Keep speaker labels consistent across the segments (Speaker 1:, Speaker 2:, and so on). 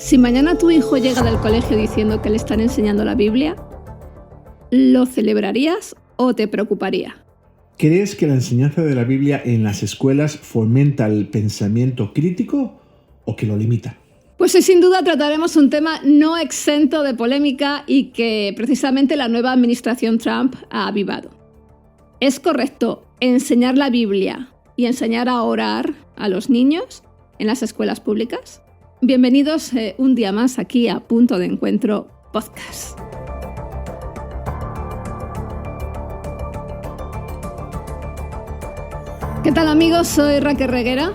Speaker 1: Si mañana tu hijo llega del colegio diciendo que le están enseñando la Biblia, ¿lo celebrarías o te preocuparía?
Speaker 2: ¿Crees que la enseñanza de la Biblia en las escuelas fomenta el pensamiento crítico o que lo limita?
Speaker 1: Pues sin duda trataremos un tema no exento de polémica y que precisamente la nueva administración Trump ha avivado. ¿Es correcto enseñar la Biblia y enseñar a orar a los niños en las escuelas públicas? Bienvenidos un día más aquí a Punto de Encuentro Podcast. ¿Qué tal amigos? Soy Raquel Reguera.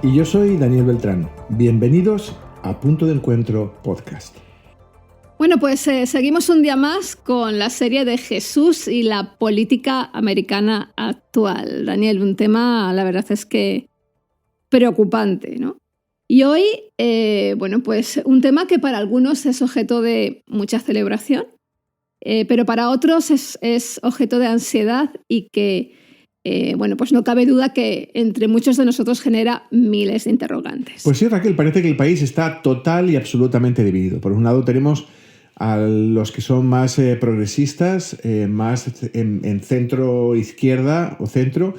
Speaker 2: Y yo soy Daniel Beltrán. Bienvenidos a Punto de Encuentro Podcast.
Speaker 1: Bueno, pues seguimos un día más con la serie de Jesús y la política americana actual. Daniel, un tema, la verdad es que preocupante, ¿no? Y hoy, pues un tema que para algunos es objeto de mucha celebración, pero para otros es objeto de ansiedad y que, pues no cabe duda que entre muchos de nosotros genera miles de interrogantes.
Speaker 2: Pues sí, Raquel, parece que el país está total y absolutamente dividido. Por un lado tenemos a los que son más progresistas, más en centro izquierda o centro,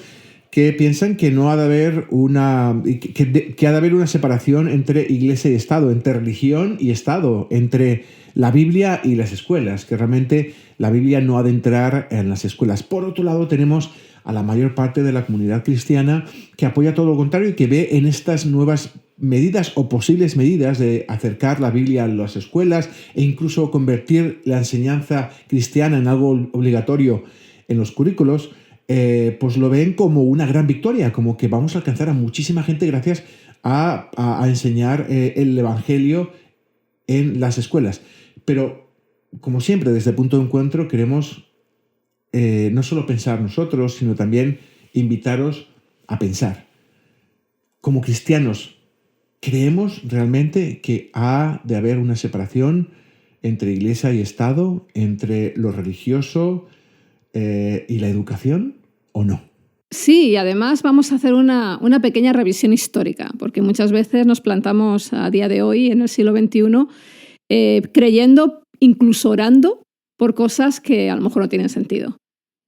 Speaker 2: que piensan que no ha de haber que ha de haber una separación entre Iglesia y Estado, entre religión y Estado, entre la Biblia y las escuelas, que realmente la Biblia no ha de entrar en las escuelas. Por otro lado, tenemos a la mayor parte de la comunidad cristiana que apoya todo lo contrario y que ve en estas nuevas medidas o posibles medidas de acercar la Biblia a las escuelas e incluso convertir la enseñanza cristiana en algo obligatorio en los currículos, pues lo ven como una gran victoria, como que vamos a alcanzar a muchísima gente gracias a enseñar el Evangelio en las escuelas. Pero, como siempre, desde Punto de Encuentro queremos no solo pensar nosotros, sino también invitaros a pensar. Como cristianos, ¿creemos realmente que ha de haber una separación entre Iglesia y Estado, entre lo religioso y la educación o no?
Speaker 1: Sí, y además vamos a hacer una pequeña revisión histórica, porque muchas veces nos plantamos a día de hoy, en el siglo XXI, creyendo, incluso orando, por cosas que a lo mejor no tienen sentido.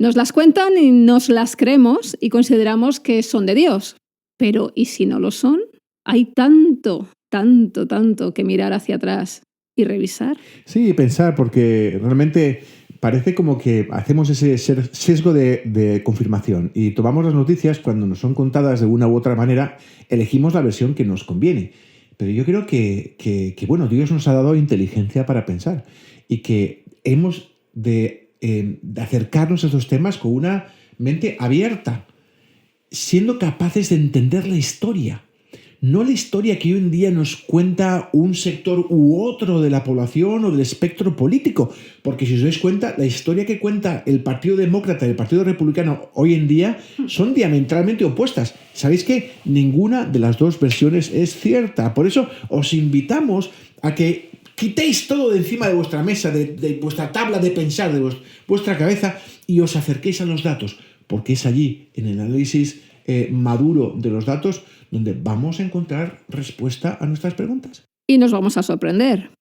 Speaker 1: Nos las cuentan y nos las creemos y consideramos que son de Dios. Pero, ¿y si no lo son? Hay tanto que mirar hacia atrás y revisar.
Speaker 2: Sí, pensar, porque realmente parece como que hacemos ese sesgo de confirmación y tomamos las noticias cuando nos son contadas de una u otra manera, elegimos la versión que nos conviene. Pero yo creo que Dios nos ha dado inteligencia para pensar y que hemos de acercarnos a estos temas con una mente abierta, siendo capaces de entender la historia. No la historia que hoy en día nos cuenta un sector u otro de la población o del espectro político. Porque si os dais cuenta, la historia que cuenta el Partido Demócrata y el Partido Republicano hoy en día son diametralmente opuestas. ¿Sabéis que ninguna de las dos versiones es cierta? Por eso os invitamos a que quitéis todo de encima de vuestra mesa, de vuestra tabla de pensar, de vuestra cabeza y os acerquéis a los datos. Porque es allí, en el análisis maduro de los datos, donde vamos a encontrar respuesta a nuestras preguntas.
Speaker 1: Y nos vamos a sorprender.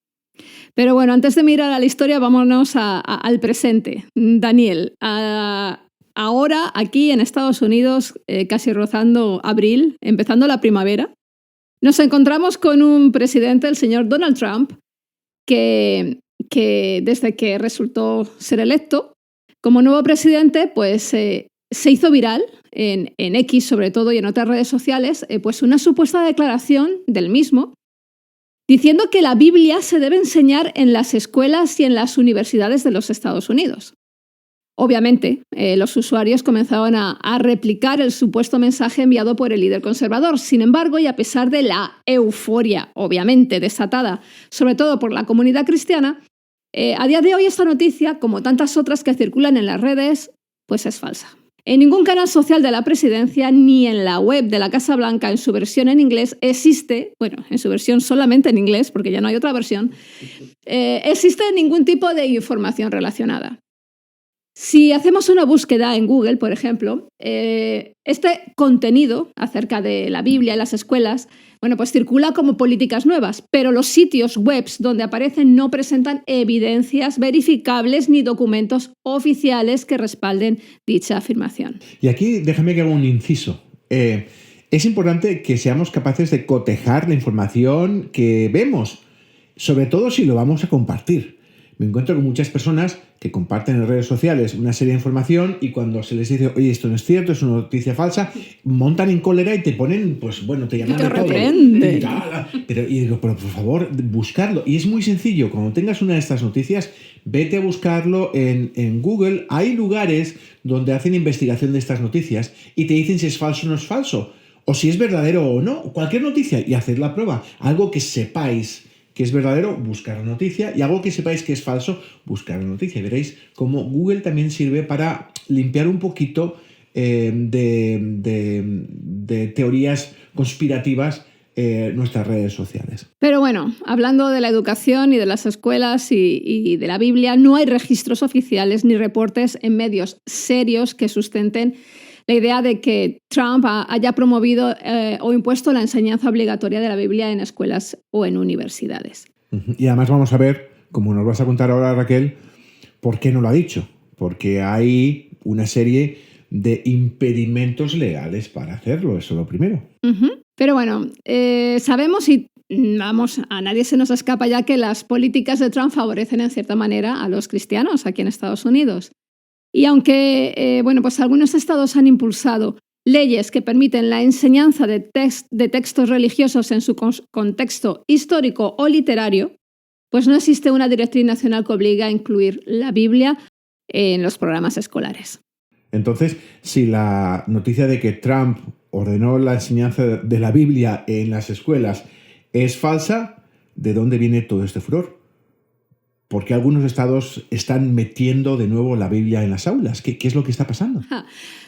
Speaker 1: Pero bueno, antes de mirar a la historia, vámonos al presente. Daniel, ahora aquí en Estados Unidos, casi rozando abril, empezando la primavera, nos encontramos con un presidente, el señor Donald Trump, que desde que resultó ser electo como nuevo presidente, pues se hizo viral en X sobre todo y en otras redes sociales, pues una supuesta declaración del mismo diciendo que la Biblia se debe enseñar en las escuelas y en las universidades de los Estados Unidos. Obviamente, los usuarios comenzaron a replicar el supuesto mensaje enviado por el líder conservador. Sin embargo, y a pesar de la euforia, obviamente, desatada, sobre todo por la comunidad cristiana, a día de hoy esta noticia, como tantas otras que circulan en las redes, pues es falsa. En ningún canal social de la presidencia ni en la web de la Casa Blanca en su versión en inglés existe, en su versión solamente en inglés, porque ya no hay otra versión, existe ningún tipo de información relacionada. Si hacemos una búsqueda en Google, por ejemplo, este contenido acerca de la Biblia en las escuelas, bueno, pues circula como políticas nuevas, pero los sitios web donde aparecen no presentan evidencias verificables ni documentos oficiales que respalden dicha afirmación.
Speaker 2: Y aquí déjame que haga un inciso. Es importante que seamos capaces de cotejar la información que vemos, sobre todo si lo vamos a compartir. Me encuentro con muchas personas que comparten en redes sociales una serie de información y cuando se les dice, oye, esto no es cierto, es una noticia falsa, montan en cólera y te ponen, pues bueno, te llaman
Speaker 1: te
Speaker 2: de todo.
Speaker 1: reprenden.
Speaker 2: Pero digo, pero por favor, buscarlo. Y es muy sencillo, cuando tengas una de estas noticias, vete a buscarlo en Google. Hay lugares donde hacen investigación de estas noticias y te dicen si es falso o no es falso, o si es verdadero o no, cualquier noticia, y hacer la prueba. Algo que sepáis que es verdadero, buscar la noticia, y algo que sepáis que es falso, buscar la noticia. Y veréis cómo Google también sirve para limpiar un poquito de teorías conspirativas nuestras redes sociales.
Speaker 1: Pero bueno, hablando de la educación y de las escuelas y de la Biblia, no hay registros oficiales ni reportes en medios serios que sustenten la idea de que Trump haya promovido o impuesto la enseñanza obligatoria de la Biblia en escuelas o en universidades.
Speaker 2: Y además vamos a ver, como nos vas a contar ahora, Raquel, por qué no lo ha dicho. Porque hay una serie de impedimentos legales para hacerlo, eso es lo primero.
Speaker 1: Pero bueno, sabemos y vamos, a nadie se nos escapa ya que las políticas de Trump favorecen en cierta manera a los cristianos aquí en Estados Unidos. Y aunque bueno, pues algunos estados han impulsado leyes que permiten la enseñanza de textos religiosos en su contexto histórico o literario, pues no existe una directriz nacional que obligue a incluir la Biblia en los programas escolares.
Speaker 2: Entonces, si la noticia de que Trump ordenó la enseñanza de la Biblia en las escuelas es falsa, ¿de dónde viene todo este furor? ¿Por qué algunos estados están metiendo de nuevo la Biblia en las aulas? ¿Qué es lo que está pasando?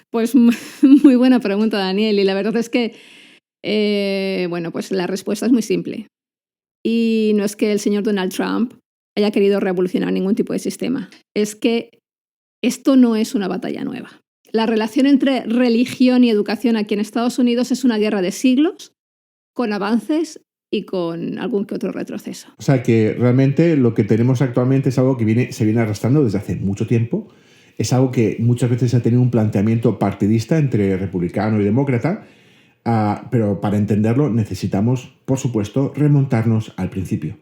Speaker 1: Pues muy buena pregunta, Daniel. Y la verdad es que, bueno, pues la respuesta es muy simple. Y no es que el señor Donald Trump haya querido revolucionar ningún tipo de sistema. Es que esto no es una batalla nueva. La relación entre religión y educación aquí en Estados Unidos es una guerra de siglos, con avances y con algún que otro retroceso.
Speaker 2: O sea que realmente lo que tenemos actualmente es algo que se viene arrastrando desde hace mucho tiempo. Es algo que muchas veces ha tenido un planteamiento partidista entre republicano y demócrata, pero para entenderlo necesitamos, por supuesto, remontarnos al principio.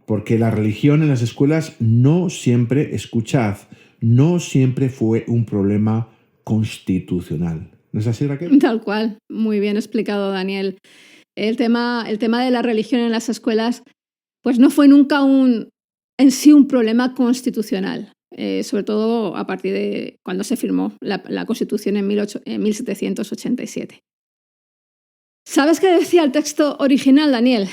Speaker 2: Porque la religión en las escuelas no siempre, escuchad, no siempre fue un problema constitucional. ¿No es así, Raquel?
Speaker 1: Tal cual. Muy bien explicado, Daniel. El tema de la religión en las escuelas pues no fue nunca en sí un problema constitucional, sobre todo a partir de cuando se firmó la Constitución en 1787. ¿Sabes qué decía el texto original, Daniel?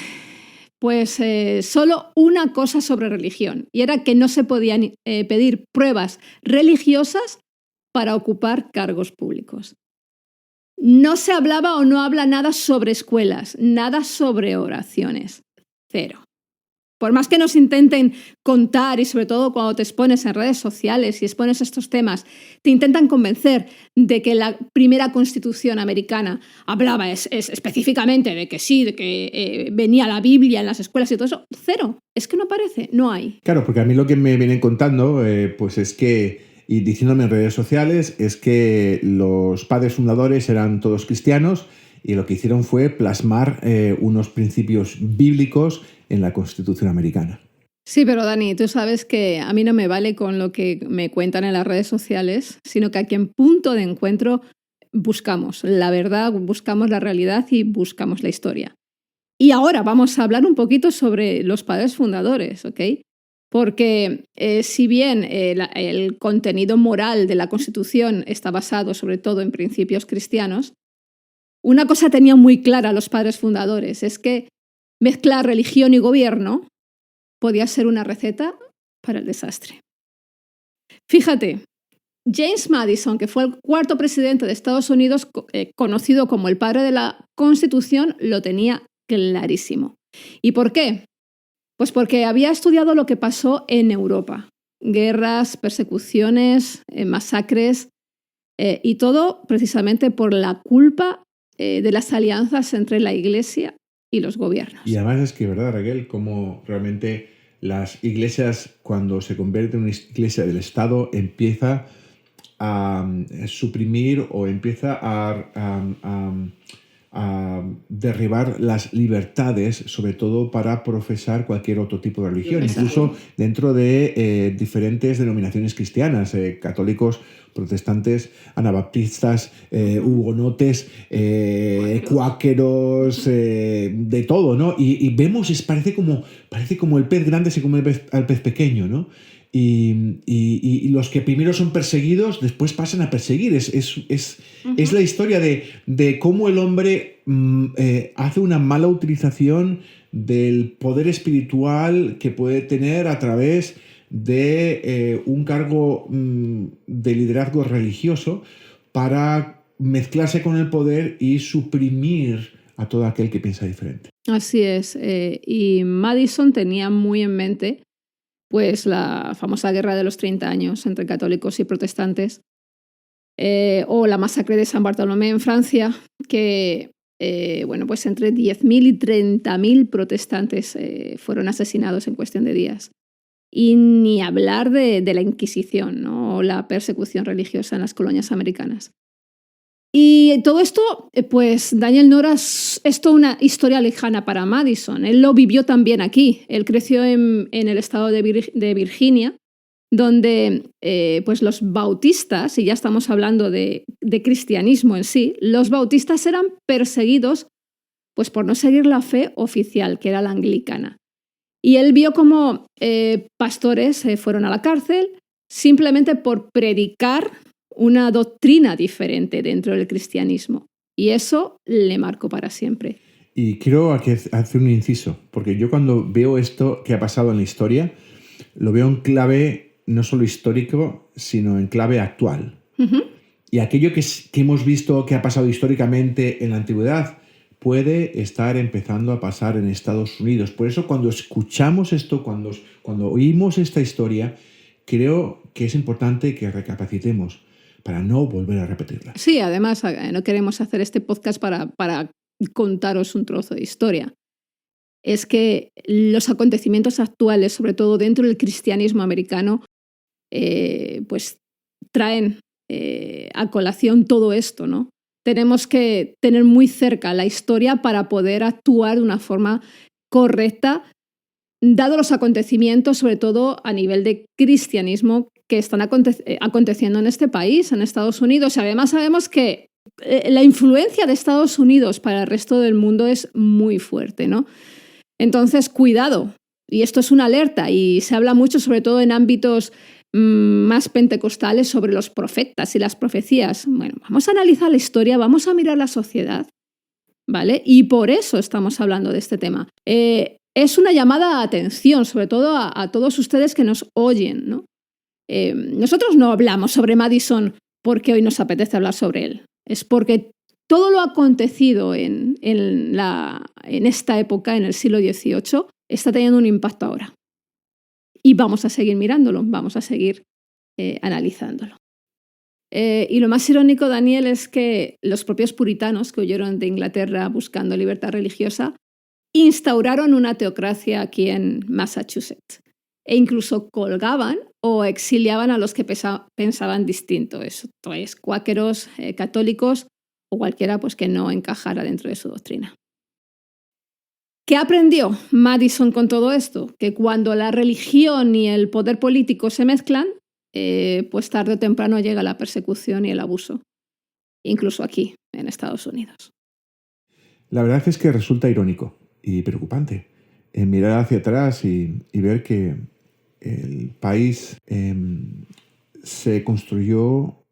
Speaker 1: Pues solo una cosa sobre religión, y era que no se podían pedir pruebas religiosas para ocupar cargos públicos. No se hablaba o no habla nada sobre escuelas, nada sobre oraciones. Cero. Por más que nos intenten contar, y sobre todo cuando te expones en redes sociales y expones estos temas, te intentan convencer de que la primera Constitución americana hablaba específicamente de que sí, de que venía la Biblia en las escuelas y todo eso. Cero. Es que no aparece, no hay.
Speaker 2: Claro, porque a mí lo que me vienen contando pues es que, y diciéndome en redes sociales, es que los padres fundadores eran todos cristianos y lo que hicieron fue plasmar unos principios bíblicos en la Constitución americana.
Speaker 1: Sí, pero Dani, tú sabes que a mí no me vale con lo que me cuentan en las redes sociales, sino que aquí en Punto de Encuentro buscamos la verdad, buscamos la realidad y buscamos la historia. Y ahora vamos a hablar un poquito sobre los padres fundadores, ¿ok? Porque si bien el contenido moral de la Constitución está basado sobre todo en principios cristianos, una cosa tenían muy clara los padres fundadores, es que mezclar religión y gobierno podía ser una receta para el desastre. Fíjate, James Madison, que fue el cuarto presidente de Estados Unidos, conocido como el padre de la Constitución, lo tenía clarísimo. ¿Y por qué? Pues porque había estudiado lo que pasó en Europa. guerras, persecuciones, masacres, y todo precisamente por la culpa de las alianzas entre la Iglesia y los gobiernos.
Speaker 2: Y además es que, ¿verdad, Raquel? Como realmente las iglesias, cuando se convierten en una iglesia del Estado, empieza a suprimir o empieza a derribar las libertades, sobre todo para profesar cualquier otro tipo de religión,
Speaker 1: Exacto.
Speaker 2: incluso dentro de diferentes denominaciones cristianas, católicos, protestantes, anabaptistas, hugonotes, cuáqueros, de todo, ¿no? Y vemos, parece como el pez grande se come al pez pequeño, ¿no? Y los que primero son perseguidos, después pasan a perseguir. Es la historia de cómo el hombre hace una mala utilización del poder espiritual que puede tener a través de un cargo de liderazgo religioso para mezclarse con el poder y suprimir a todo aquel que piensa diferente.
Speaker 1: Así es. Y Madison tenía muy en mente pues la famosa guerra de los 30 años entre católicos y protestantes, o la masacre de San Bartolomé en Francia, que pues entre 10.000 y 30.000 protestantes fueron asesinados en cuestión de días. Y ni hablar de la Inquisición, ¿no? O la persecución religiosa en las colonias americanas. Y todo esto, pues Daniel Noras es toda una historia lejana para Madison. Él lo vivió también aquí. Él creció en el estado de Virginia, donde pues los bautistas, y ya estamos hablando de cristianismo en sí, los bautistas eran perseguidos pues, por no seguir la fe oficial, que era la anglicana. Y él vio cómo pastores fueron a la cárcel simplemente por predicar una doctrina diferente dentro del cristianismo. Y eso le marcó para siempre.
Speaker 2: Y quiero hacer un inciso, porque yo cuando veo esto que ha pasado en la historia, lo veo en clave no solo histórico, sino en clave actual.
Speaker 1: Uh-huh.
Speaker 2: Y aquello que hemos visto que ha pasado históricamente en la antigüedad puede estar empezando a pasar en Estados Unidos. Por eso cuando escuchamos esto, cuando oímos esta historia, creo que es importante que recapacitemos para no volver a repetirla.
Speaker 1: Sí, además no queremos hacer este podcast para contaros un trozo de historia. Es que los acontecimientos actuales, sobre todo dentro del cristianismo americano, pues traen a colación todo esto, ¿no? Tenemos que tener muy cerca la historia para poder actuar de una forma correcta, dado los acontecimientos, sobre todo a nivel de cristianismo, que están aconteciendo en este país, en Estados Unidos. Y además sabemos que la influencia de Estados Unidos para el resto del mundo es muy fuerte, ¿no? Entonces, cuidado. Y esto es una alerta y se habla mucho, sobre todo en ámbitos más pentecostales, sobre los profetas y las profecías. Bueno, vamos a analizar la historia, vamos a mirar la sociedad, ¿vale? Y por eso estamos hablando de este tema. Es una llamada a atención, sobre todo a todos ustedes que nos oyen, ¿no? Nosotros no hablamos sobre Madison porque hoy nos apetece hablar sobre él. Es porque todo lo acontecido en esta época, en el siglo XVIII, está teniendo un impacto ahora. Y vamos a seguir mirándolo, vamos a seguir analizándolo. Y lo más irónico, Daniel, es que los propios puritanos que huyeron de Inglaterra buscando libertad religiosa instauraron una teocracia aquí en Massachusetts. E incluso colgaban o exiliaban a los que pensaban distinto. Esto es, cuáqueros, católicos o cualquiera pues, que no encajara dentro de su doctrina. ¿Qué aprendió Madison con todo esto? Que cuando la religión y el poder político se mezclan, pues tarde o temprano llega la persecución y el abuso, incluso aquí, en Estados Unidos.
Speaker 2: La verdad es que resulta irónico y preocupante mirar hacia atrás y ver que el país se construyó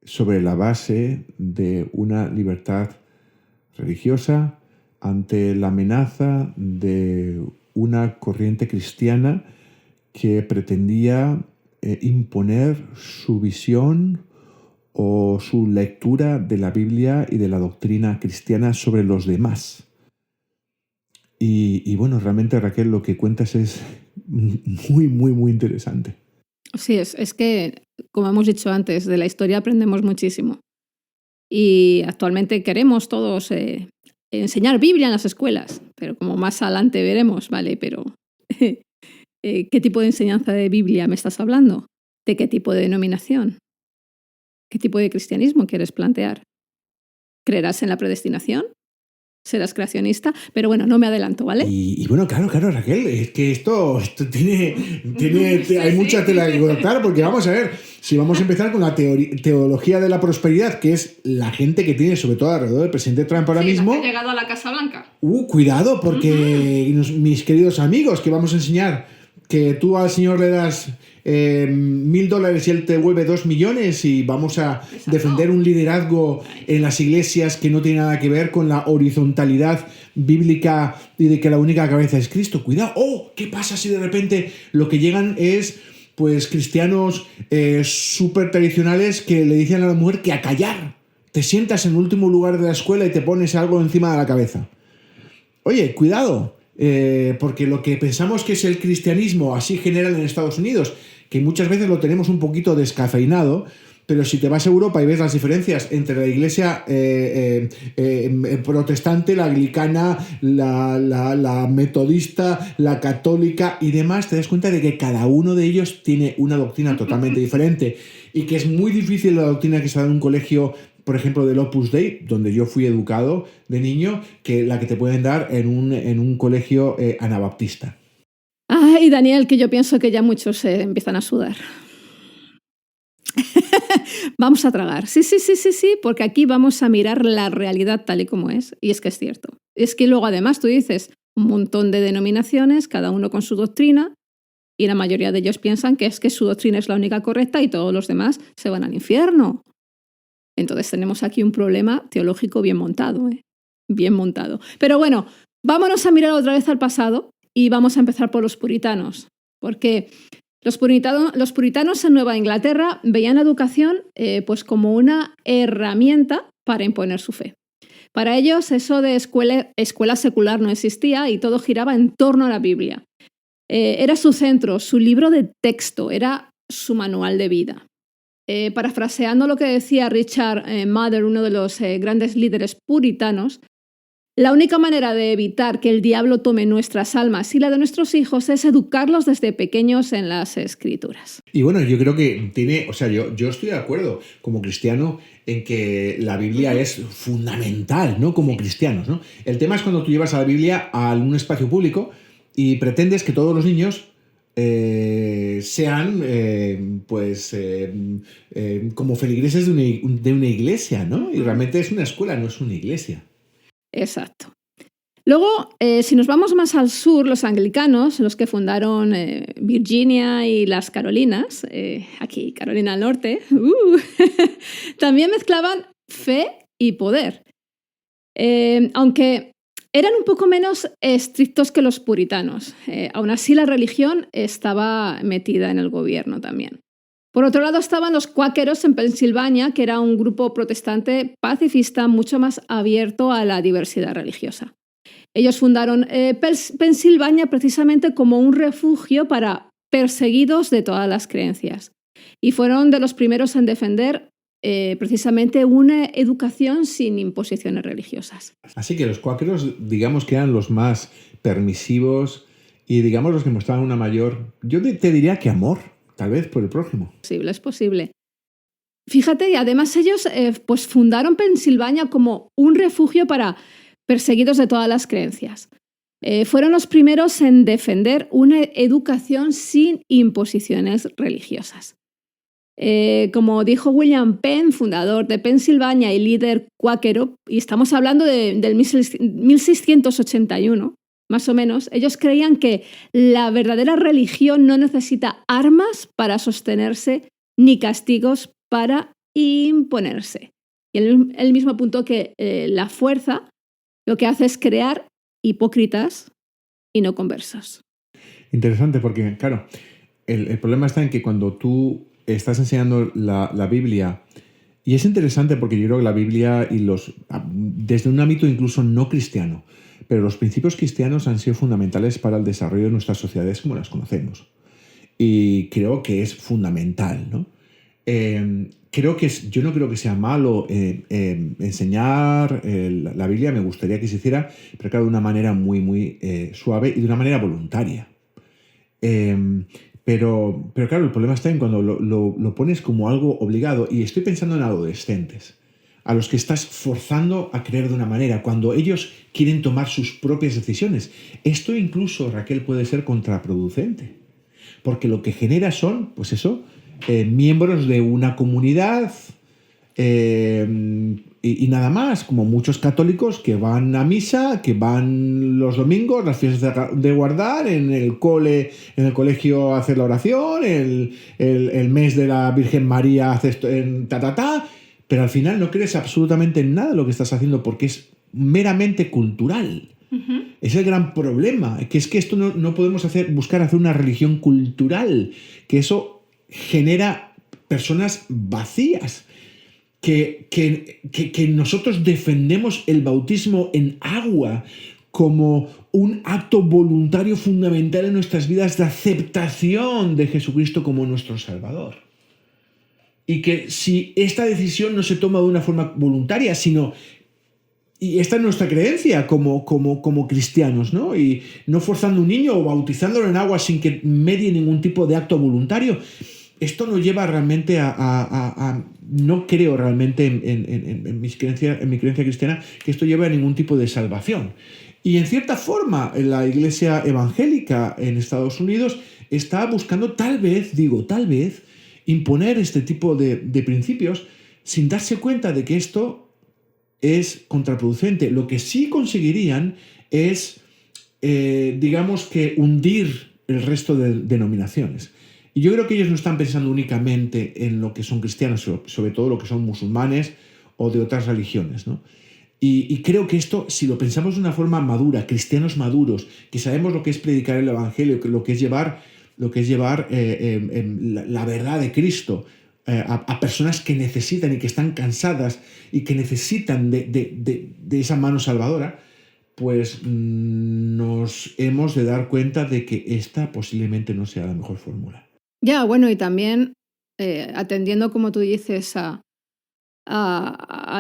Speaker 2: sobre la base de una libertad religiosa ante la amenaza de una corriente cristiana que pretendía imponer su visión o su lectura de la Biblia y de la doctrina cristiana sobre los demás. Y bueno, realmente, Raquel, lo que cuentas es muy, muy, muy interesante.
Speaker 1: Sí, es que, como hemos dicho antes, de la historia aprendemos muchísimo. Y actualmente queremos todos enseñar Biblia en las escuelas, pero como más adelante veremos, ¿vale? Pero ¿qué tipo de enseñanza de Biblia me estás hablando? ¿De qué tipo de denominación? ¿Qué tipo de cristianismo quieres plantear? ¿Creerás en la predestinación? ¿Serás creacionista? Pero bueno, no me adelanto, ¿vale?
Speaker 2: Y bueno, claro, Raquel, es que esto hay mucha tela que cortar, porque vamos a ver, si vamos a empezar con la teología de la prosperidad, que es la gente que tiene, sobre todo alrededor del presidente Trump ahora mismo.
Speaker 1: Ha llegado a la Casa Blanca.
Speaker 2: Cuidado, porque mis queridos amigos, que vamos a enseñar que tú al señor le das $1,000 y él te devuelve 2 millones y vamos a defender un liderazgo en las iglesias que no tiene nada que ver con la horizontalidad bíblica y de que la única cabeza es Cristo. Cuidado. ¿Qué pasa si de repente lo que llegan es pues cristianos súper tradicionales que le dicen a la mujer que a callar? Te sientas en el último lugar de la escuela y te pones algo encima de la cabeza. Oye, cuidado, porque lo que pensamos que es el cristianismo así general en Estados Unidos, que muchas veces lo tenemos un poquito descafeinado, pero si te vas a Europa y ves las diferencias entre la iglesia protestante, la anglicana, la metodista, la católica y demás, te das cuenta de que cada uno de ellos tiene una doctrina totalmente diferente y que es muy difícil la doctrina que se da en un colegio, por ejemplo, del Opus Dei, donde yo fui educado de niño, que la que te pueden dar en un colegio anabaptista.
Speaker 1: Ay, Daniel, que yo pienso que ya muchos empiezan a sudar. Vamos a tragar. Sí, porque aquí vamos a mirar la realidad tal y como es. Y es que es cierto. Es que luego además tú dices un montón de denominaciones, cada uno con su doctrina, y la mayoría de ellos piensan que es que su doctrina es la única correcta y todos los demás se van al infierno. Entonces tenemos aquí un problema teológico bien montado, ¿eh? Bien montado. Pero bueno, vámonos a mirar otra vez al pasado y vamos a empezar por los puritanos, porque los puritanos en Nueva Inglaterra veían la educación pues como una herramienta para imponer su fe. Para ellos eso de escuela secular no existía y todo giraba en torno a la Biblia. Era su centro, su libro de texto, era su manual de vida. Parafraseando lo que decía Richard Mather, uno de los grandes líderes puritanos, la única manera de evitar que el diablo tome nuestras almas y la de nuestros hijos es educarlos desde pequeños en las escrituras.
Speaker 2: Y bueno, yo creo que yo estoy de acuerdo como cristiano en que la Biblia es fundamental, ¿no? Como cristianos, ¿no? El tema es cuando tú llevas a la Biblia a un espacio público y pretendes que todos los niños sean como feligreses de una iglesia, ¿no? Y realmente es una escuela, no es una iglesia.
Speaker 1: Exacto. Luego, si nos vamos más al sur, los anglicanos, los que fundaron Virginia y las Carolinas, aquí Carolina del Norte, también mezclaban fe y poder. Aunque eran un poco menos estrictos que los puritanos. Aún así, la religión estaba metida en el gobierno también. Por otro lado, estaban los cuáqueros en Pensilvania, que era un grupo protestante pacifista mucho más abierto a la diversidad religiosa. Ellos fundaron Pensilvania precisamente como un refugio para perseguidos de todas las creencias. Y fueron de los primeros en defender precisamente una educación sin imposiciones religiosas.
Speaker 2: Así que los cuáqueros, digamos que eran los más permisivos y digamos los que mostraban una mayor, yo te diría que amor, tal vez por el prójimo.
Speaker 1: Es posible. Fíjate, y además ellos pues fundaron Pensilvania como un refugio para perseguidos de todas las creencias. Fueron los primeros en defender una educación sin imposiciones religiosas. Como dijo William Penn, fundador de Pensilvania y líder cuáquero, y estamos hablando del 1681, más o menos, ellos creían que la verdadera religión no necesita armas para sostenerse ni castigos para imponerse. Y él mismo apuntó que la fuerza lo que hace es crear hipócritas y no conversos.
Speaker 2: Interesante, porque, claro, el problema está en que cuando tú estás enseñando la Biblia Y es interesante porque yo creo que la Biblia desde un ámbito incluso no cristiano, pero los principios cristianos han sido fundamentales para el desarrollo de nuestras sociedades como las conocemos. Y creo que es fundamental, ¿no? Yo no creo que sea malo enseñar la Biblia, me gustaría que se hiciera, pero claro, de una manera muy, muy suave y de una manera voluntaria. Pero claro, el problema está en cuando lo pones como algo obligado, y estoy pensando en adolescentes, a los que estás forzando a creer de una manera, cuando ellos quieren tomar sus propias decisiones. Esto incluso, Raquel, puede ser contraproducente, porque lo que genera son, pues eso, miembros de una comunidad y nada más, como muchos católicos que van a misa, que van los domingos, las fiestas de guardar, en el colegio a hacer la oración, el mes de la Virgen María haces pero al final no crees absolutamente en nada de lo que estás haciendo porque es meramente cultural. Uh-huh. Es el gran problema, que es que esto no podemos buscar hacer una religión cultural, que eso genera personas vacías. Que nosotros defendemos el bautismo en agua como un acto voluntario fundamental en nuestras vidas de aceptación de Jesucristo como nuestro Salvador. Y que si esta decisión no se toma de una forma voluntaria, y esta es nuestra creencia como cristianos, ¿no? Y no forzando a un niño o bautizándolo en agua sin que medie ningún tipo de acto voluntario, esto no lleva realmente no creo realmente en mi creencia cristiana que esto lleve a ningún tipo de salvación. Y en cierta forma la iglesia evangélica en Estados Unidos está buscando tal vez, imponer este tipo de principios sin darse cuenta de que esto es contraproducente. Lo que sí conseguirían es, digamos que, hundir el resto de denominaciones. Y yo creo que ellos no están pensando únicamente en lo que son cristianos, sobre todo lo que son musulmanes o de otras religiones, ¿no? Y creo que esto, si lo pensamos de una forma madura, cristianos maduros, que sabemos lo que es predicar el Evangelio, lo que es llevar la verdad de Cristo a personas que necesitan y que están cansadas y que necesitan de esa mano salvadora, pues nos hemos de dar cuenta de que esta posiblemente no sea la mejor fórmula.
Speaker 1: Ya, bueno, y también atendiendo, como tú dices, a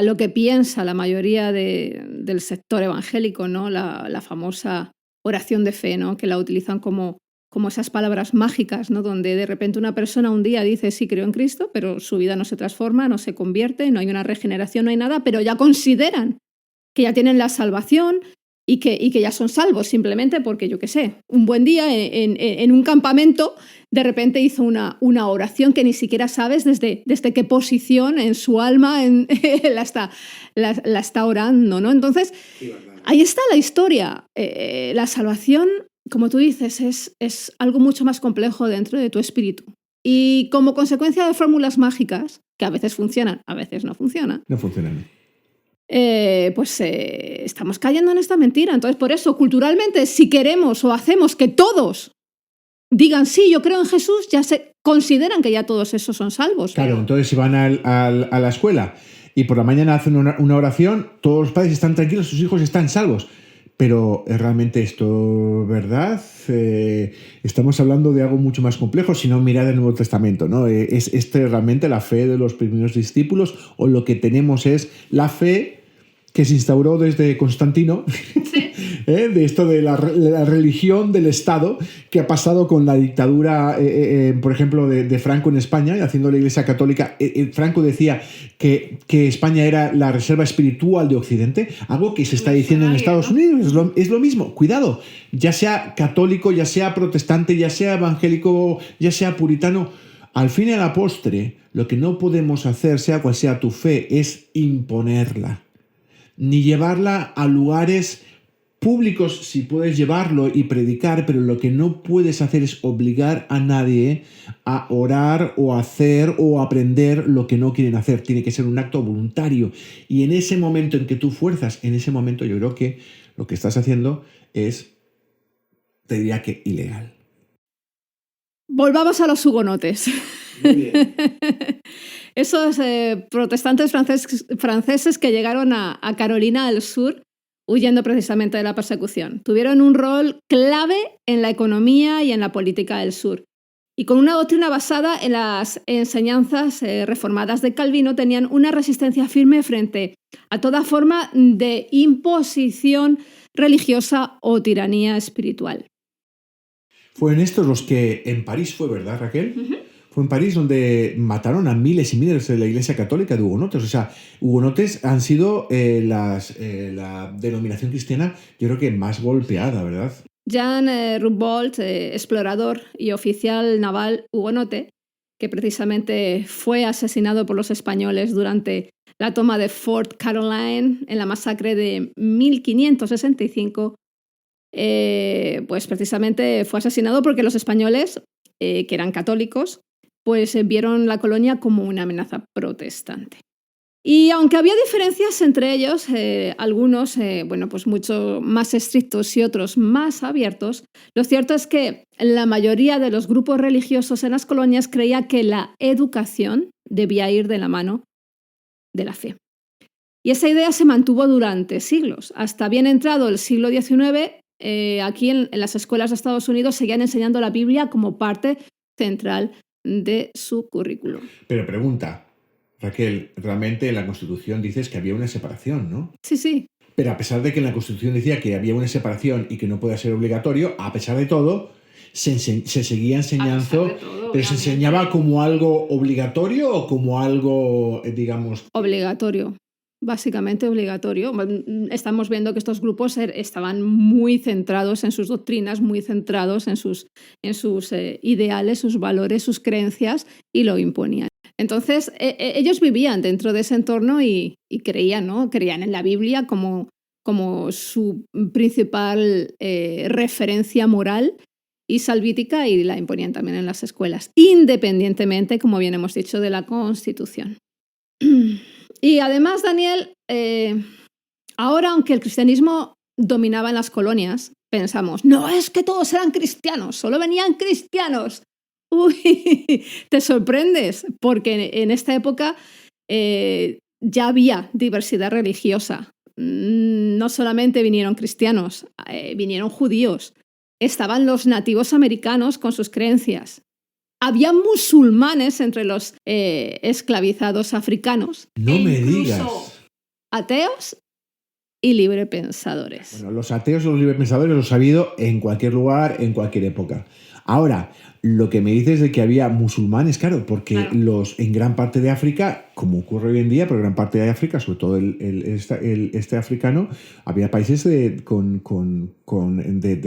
Speaker 1: lo que piensa la mayoría del sector evangélico, ¿no? La famosa oración de fe, ¿no? Que la utilizan como esas palabras mágicas, ¿no? Donde de repente una persona un día dice sí, creo en Cristo, pero su vida no se transforma, no se convierte, no hay una regeneración, no hay nada, pero ya consideran que ya tienen la salvación y que ya son salvos, simplemente porque, yo qué sé, un buen día en un campamento de repente hizo una oración que ni siquiera sabes desde qué posición en su alma la está orando, ¿no? Entonces, ahí está la historia. La salvación, como tú dices, es algo mucho más complejo dentro de tu espíritu. Y como consecuencia de fórmulas mágicas, que a veces funcionan, a veces no funcionan.
Speaker 2: No funcionan.
Speaker 1: Estamos cayendo en esta mentira. Entonces, por eso, culturalmente, si queremos o hacemos que todos digan sí, yo creo en Jesús, ya se consideran que ya todos esos son salvos.
Speaker 2: Claro, entonces si van a la escuela y por la mañana hacen una oración, todos los padres están tranquilos, sus hijos están salvos. Pero ¿es realmente esto verdad? Estamos hablando de algo mucho más complejo, si no mirad el Nuevo Testamento, ¿no? ¿Es realmente la fe de los primeros discípulos o lo que tenemos es la fe que se instauró desde Constantino, sí. De esto de la religión del Estado, que ha pasado con la dictadura, por ejemplo, de Franco en España, haciendo la Iglesia Católica? Franco decía que España era la reserva espiritual de Occidente, algo que se está diciendo en Estados Unidos. Es lo mismo. Cuidado, ya sea católico, ya sea protestante, ya sea evangélico, ya sea puritano, al fin y a la postre, lo que no podemos hacer, sea cual sea tu fe, es imponerla. Ni llevarla a lugares públicos, si puedes llevarlo y predicar, pero lo que no puedes hacer es obligar a nadie a orar o a hacer o a aprender lo que no quieren hacer. Tiene que ser un acto voluntario. Y en ese momento en que tú fuerzas, en ese momento yo creo que lo que estás haciendo es, te diría que ilegal.
Speaker 1: Volvamos a los hugonotes.
Speaker 2: Muy bien.
Speaker 1: esos protestantes franceses que llegaron a Carolina del Sur huyendo precisamente de la persecución. Tuvieron un rol clave en la economía y en la política del sur. Y con una doctrina basada en las enseñanzas reformadas de Calvino, tenían una resistencia firme frente a toda forma de imposición religiosa o tiranía espiritual.
Speaker 2: Fueron estos los que en París fue, ¿verdad, Raquel? Fue en París donde mataron a miles y miles de la Iglesia Católica de hugonotes. O sea, hugonotes han sido la denominación cristiana, yo creo que más golpeada, ¿verdad?
Speaker 1: Jean Roubaud, explorador y oficial naval hugonote, que precisamente fue asesinado por los españoles durante la toma de Fort Caroline en la masacre de 1565, pues precisamente fue asesinado porque los españoles, que eran católicos, pues vieron la colonia como una amenaza protestante. Y aunque había diferencias entre ellos, algunos pues mucho más estrictos y otros más abiertos, lo cierto es que la mayoría de los grupos religiosos en las colonias creía que la educación debía ir de la mano de la fe. Y esa idea se mantuvo durante siglos. Hasta bien entrado el siglo XIX, aquí en las escuelas de Estados Unidos seguían enseñando la Biblia como parte central de su currículum.
Speaker 2: Pero pregunta, Raquel, realmente en la Constitución dices que había una separación, ¿no?
Speaker 1: Sí, sí.
Speaker 2: Pero a pesar de que en la Constitución decía que había una separación y que no podía ser obligatorio, a pesar de todo, se seguía enseñando, pero ¿se enseñaba como algo obligatorio o como algo, digamos...?
Speaker 1: Obligatorio. Básicamente obligatorio. Estamos viendo que estos grupos estaban muy centrados en sus doctrinas, muy centrados en sus ideales, sus valores, sus creencias, y lo imponían. Entonces, ellos vivían dentro de ese entorno y creían, ¿no? Creían en la Biblia como su principal referencia moral y salvítica, y la imponían también en las escuelas, independientemente, como bien hemos dicho, de la Constitución. Y además, Daniel, ahora, aunque el cristianismo dominaba en las colonias, pensamos, no es que todos eran cristianos, solo venían cristianos. Uy, te sorprendes, porque en esta época ya había diversidad religiosa. No solamente vinieron cristianos, vinieron judíos. Estaban los nativos americanos con sus creencias. Había musulmanes entre los esclavizados africanos.
Speaker 2: No me digas.
Speaker 1: Ateos y librepensadores.
Speaker 2: Bueno, los ateos y los librepensadores los ha habido en cualquier lugar, en cualquier época. Ahora, lo que me dices de que había musulmanes, claro, porque en gran parte de África, como ocurre hoy en día, pero gran parte de África, sobre todo este africano, había países de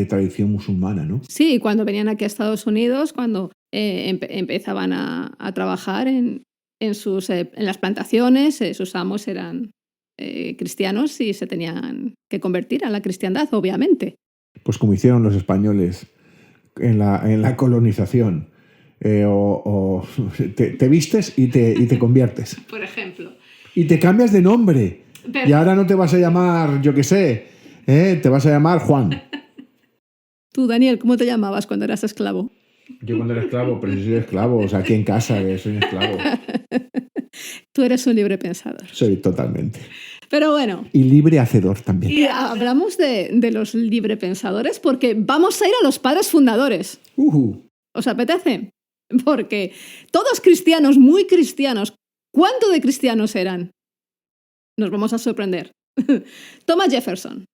Speaker 2: tradición musulmana, ¿no?
Speaker 1: Sí, cuando venían aquí a Estados Unidos, cuando empezaban a trabajar en las plantaciones, sus amos eran cristianos y se tenían que convertir a la cristiandad, obviamente.
Speaker 2: Pues como hicieron los españoles en la colonización. Te vistes y te conviertes.
Speaker 1: Por ejemplo.
Speaker 2: Y te cambias de nombre. Pero... Y ahora no te vas a llamar, yo qué sé, te vas a llamar Juan.
Speaker 1: Tú, Daniel, ¿cómo te llamabas cuando eras esclavo?
Speaker 2: Yo cuando era esclavo, pero yo soy esclavo, o sea, aquí en casa soy un esclavo.
Speaker 1: Tú eres un libre pensador.
Speaker 2: Soy totalmente.
Speaker 1: Pero bueno.
Speaker 2: Y libre hacedor también.
Speaker 1: Y hablamos de los libre pensadores porque vamos a ir a los padres fundadores. ¿Os apetece? Porque todos cristianos, muy cristianos. ¿Cuánto de cristianos eran? Nos vamos a sorprender. Thomas Jefferson.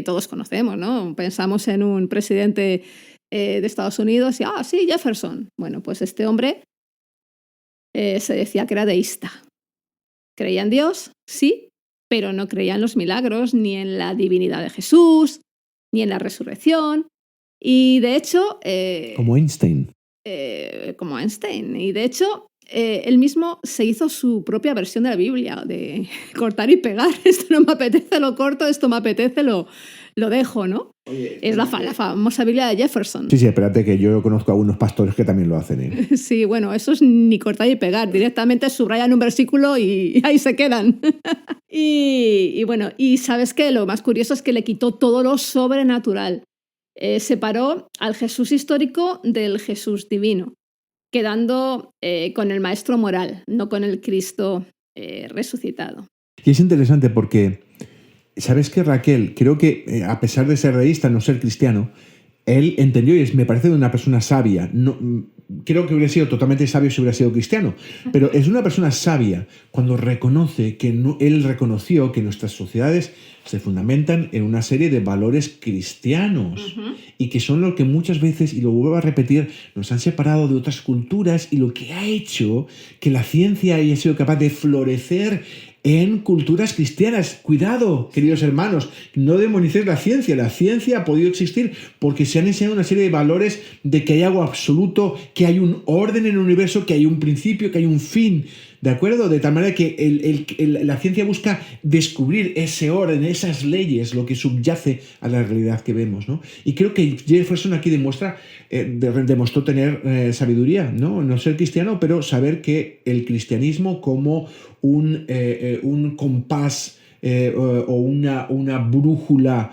Speaker 1: Todos conocemos, ¿no? Pensamos en un presidente de Estados Unidos y, sí, Jefferson. Bueno, pues este hombre se decía que era deísta. Creía en Dios, sí, pero no creía en los milagros, ni en la divinidad de Jesús, ni en la resurrección. Y de hecho...
Speaker 2: como Einstein.
Speaker 1: Como Einstein. Y de hecho, él mismo se hizo su propia versión de la Biblia, de cortar y pegar. Esto no me apetece, lo corto, esto me apetece, lo dejo, ¿no? Oye, es la famosa Biblia de Jefferson.
Speaker 2: Sí, espérate, que yo conozco a algunos pastores que también lo hacen.
Speaker 1: Sí, bueno, eso es ni cortar y pegar. Directamente subrayan un versículo y ahí se quedan. y bueno, y ¿sabes qué? Lo más curioso es que le quitó todo lo sobrenatural. Separó al Jesús histórico del Jesús divino. quedando con el maestro moral, no con el Cristo resucitado.
Speaker 2: Y es interesante porque, ¿sabes qué, Raquel? Creo que a pesar de ser deísta, no ser cristiano, él entendió y me parece de una persona sabia. No, creo que hubiera sido totalmente sabio si hubiera sido cristiano, pero es una persona sabia cuando reconoce que él reconoció que nuestras sociedades se fundamentan en una serie de valores cristianos y que son lo que muchas veces, y lo vuelvo a repetir, nos han separado de otras culturas y lo que ha hecho que la ciencia haya sido capaz de florecer en culturas cristianas. Cuidado, queridos hermanos, no demonicéis la ciencia. La ciencia ha podido existir porque se han enseñado una serie de valores de que hay algo absoluto, que hay un orden en el universo, que hay un principio, que hay un fin. ¿De acuerdo? De tal manera que la ciencia busca descubrir ese orden, esas leyes, lo que subyace a la realidad que vemos, ¿no? Y creo que Jefferson aquí demostró tener sabiduría, ¿no? No ser cristiano, pero saber que el cristianismo como un compás o una brújula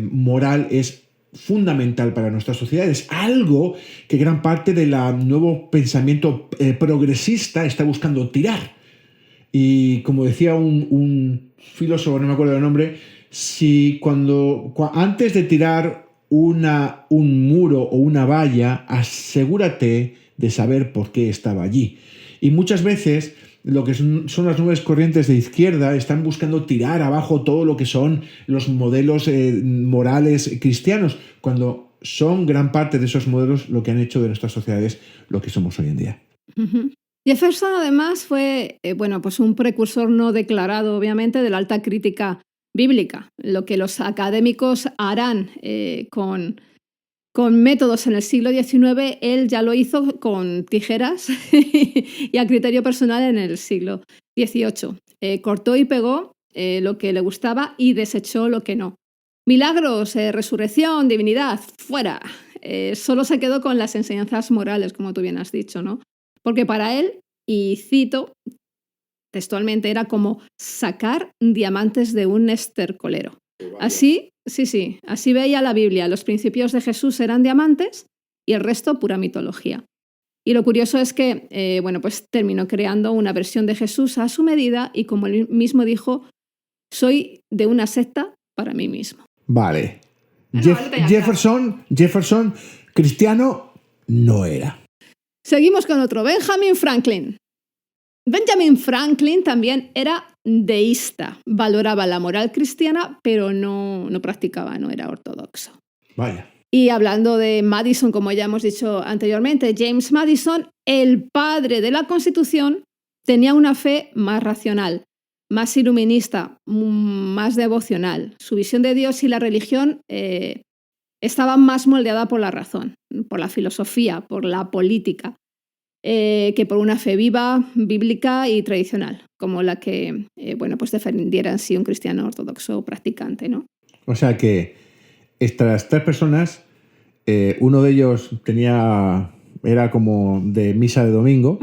Speaker 2: moral es fundamental para nuestras sociedades, algo que gran parte del nuevo pensamiento progresista está buscando tirar. Y como decía un filósofo, no me acuerdo del nombre, si antes de tirar un muro o una valla, asegúrate de saber por qué estaba allí. Y muchas veces lo que son las nuevas corrientes de izquierda están buscando tirar abajo todo lo que son los modelos morales cristianos, cuando son gran parte de esos modelos lo que han hecho de nuestras sociedades lo que somos hoy en día.
Speaker 1: Jefferson además fue pues un precursor no declarado, obviamente, de la alta crítica bíblica, lo que los académicos harán con métodos en el siglo XIX, él ya lo hizo con tijeras y a criterio personal en el siglo XVIII. Cortó y pegó lo que le gustaba y desechó lo que no. Milagros, resurrección, divinidad, fuera. Solo se quedó con las enseñanzas morales, como tú bien has dicho, ¿no? Porque para él, y cito textualmente, era como sacar diamantes de un estercolero. Así veía la Biblia. Los principios de Jesús eran diamantes y el resto pura mitología. Y lo curioso es que pues terminó creando una versión de Jesús a su medida y, como él mismo dijo, soy de una secta para mí mismo.
Speaker 2: Vale. Jefferson, cristiano, no era.
Speaker 1: Seguimos con otro, Benjamin Franklin. Benjamin Franklin también era deísta, valoraba la moral cristiana, pero no practicaba, no era ortodoxo.
Speaker 2: Vaya.
Speaker 1: Y hablando de Madison, como ya hemos dicho anteriormente, James Madison, el padre de la Constitución, tenía una fe más racional, más iluminista, más devocional. Su visión de Dios y la religión estaba más moldeada por la razón, por la filosofía, por la política, que por una fe viva, bíblica y tradicional, como la que pues defendiera en sí un cristiano ortodoxo practicante, ¿no?
Speaker 2: O sea que estas tres personas, uno de ellos era como de misa de domingo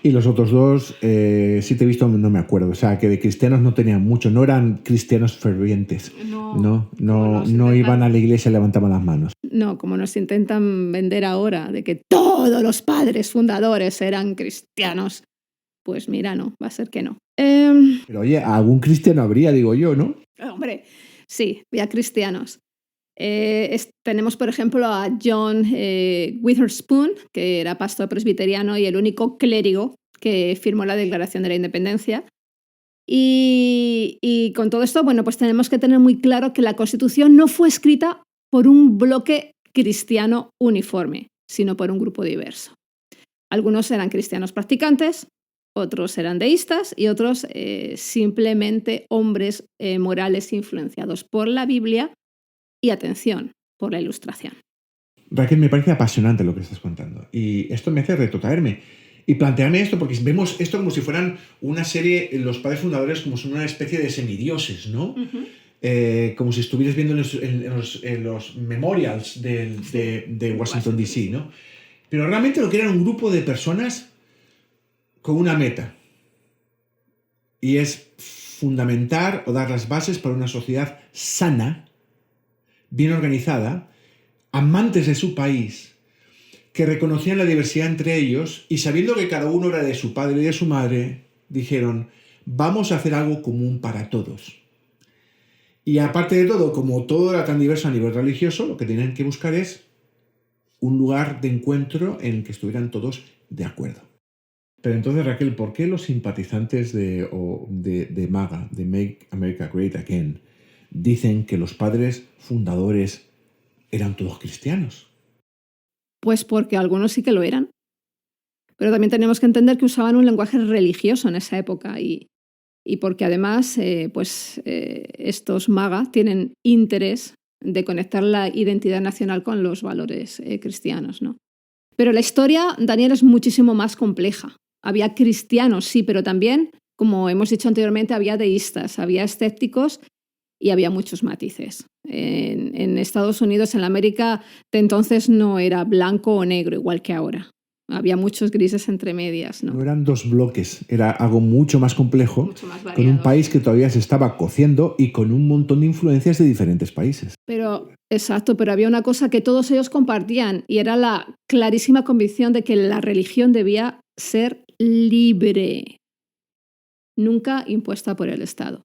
Speaker 2: y los otros dos, si te he visto, no me acuerdo. O sea, que de cristianos no tenían mucho, no eran cristianos fervientes. No iban a la iglesia y levantaban las manos.
Speaker 1: No, como nos intentan vender ahora, de que todos los padres fundadores eran cristianos. Pues mira, no, va a ser que no.
Speaker 2: Pero oye, algún cristiano habría, digo yo, ¿no?
Speaker 1: Hombre, sí, había cristianos. Tenemos, por ejemplo, a John Witherspoon, que era pastor presbiteriano y el único clérigo que firmó la Declaración de la Independencia. Y con todo esto, pues tenemos que tener muy claro que la Constitución no fue escrita por un bloque cristiano uniforme, sino por un grupo diverso. Algunos eran cristianos practicantes, otros eran deístas y otros simplemente hombres morales influenciados por la Biblia y, atención, por la Ilustración.
Speaker 2: Raquel, me parece apasionante lo que estás contando y esto me hace retrotraerme y plantearme esto, porque vemos esto como si fueran una serie, los padres fundadores como son una especie de semidioses, ¿no? Como si estuvieras viendo en los memorials de Washington, D.C., ¿no? Pero realmente lo que era un grupo de personas con una meta, y es fundamentar o dar las bases para una sociedad sana, bien organizada, amantes de su país, que reconocían la diversidad entre ellos y sabiendo que cada uno era de su padre y de su madre, dijeron, vamos a hacer algo común para todos. Y aparte de todo, como todo era tan diverso a nivel religioso, lo que tenían que buscar es un lugar de encuentro en el que estuvieran todos de acuerdo. Pero entonces, Raquel, ¿por qué los simpatizantes de MAGA, de Make America Great Again, dicen que los padres fundadores eran todos cristianos?
Speaker 1: Pues porque algunos sí que lo eran. Pero también tenemos que entender que usaban un lenguaje religioso en esa época y porque además estos MAGA tienen interés de conectar la identidad nacional con los valores cristianos, ¿no? Pero la historia, Daniel, es muchísimo más compleja. Había cristianos, sí, pero también, como hemos dicho anteriormente, había deístas, había escépticos y había muchos matices. En Estados Unidos, en la América de entonces, no era blanco o negro, igual que ahora. Había muchos grises entre medias, ¿no?
Speaker 2: No eran dos bloques, era algo mucho más complejo,
Speaker 1: mucho más variado,
Speaker 2: con un país que todavía se estaba cociendo y con un montón de influencias de diferentes países.
Speaker 1: Exacto, pero había una cosa que todos ellos compartían y era la clarísima convicción de que la religión debía ser libre, nunca impuesta por el Estado.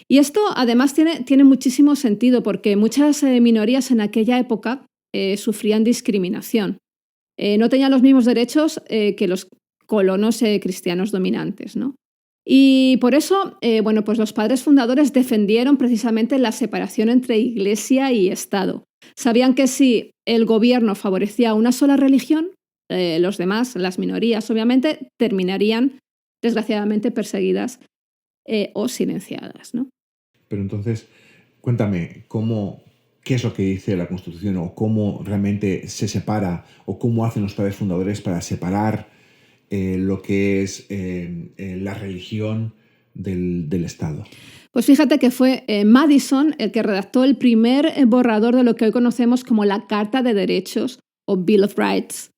Speaker 1: Y esto además tiene muchísimo sentido porque muchas minorías en aquella época sufrían discriminación. No tenían los mismos derechos que los colonos cristianos dominantes, ¿no? Y por eso, pues los padres fundadores defendieron precisamente la separación entre Iglesia y Estado. Sabían que si el gobierno favorecía una sola religión, los demás, las minorías, obviamente, terminarían desgraciadamente perseguidas o silenciadas, ¿no?
Speaker 2: Pero entonces, cuéntame, ¿qué es lo que dice la Constitución o cómo realmente se separa o cómo hacen los padres fundadores para separar lo que es la religión del Estado?
Speaker 1: Pues fíjate que fue Madison el que redactó el primer borrador de lo que hoy conocemos como la Carta de Derechos o Bill of Rights,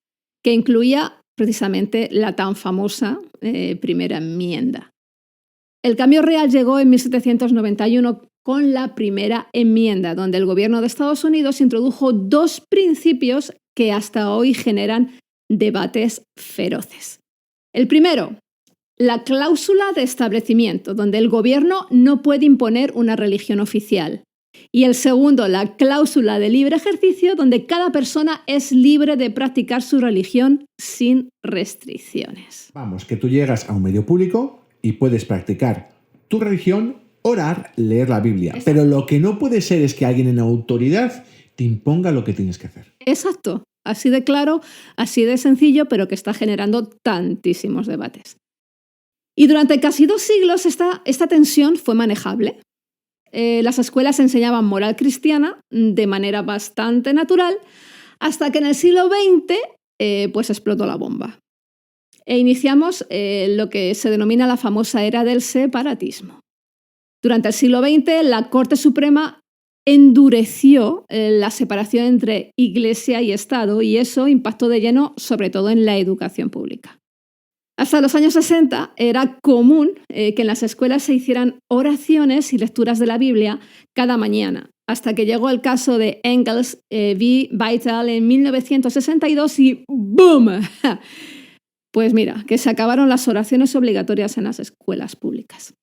Speaker 1: que incluía precisamente la tan famosa primera enmienda. El cambio real llegó en 1791 con la primera enmienda, donde el gobierno de Estados Unidos introdujo dos principios que hasta hoy generan debates feroces. El primero, la cláusula de establecimiento, donde el gobierno no puede imponer una religión oficial. Y el segundo, la cláusula de libre ejercicio, donde cada persona es libre de practicar su religión sin restricciones.
Speaker 2: Vamos, que tú llegas a un medio público y puedes practicar tu religión, orar, leer la Biblia. Exacto. Pero lo que no puede ser es que alguien en autoridad te imponga lo que tienes que hacer.
Speaker 1: Exacto. Así de claro, así de sencillo, pero que está generando tantísimos debates. Y durante casi 2 siglos esta tensión fue manejable. Las escuelas enseñaban moral cristiana de manera bastante natural, hasta que en el siglo XX pues explotó la bomba. E iniciamos lo que se denomina la famosa era del separatismo. Durante el siglo XX, la Corte Suprema endureció la separación entre Iglesia y Estado y eso impactó de lleno sobre todo en la educación pública. Hasta los años 60 era común que en las escuelas se hicieran oraciones y lecturas de la Biblia cada mañana, hasta que llegó el caso de Engels v. Vital en 1962 y ¡boom! Pues mira, que se acabaron las oraciones obligatorias en las escuelas públicas.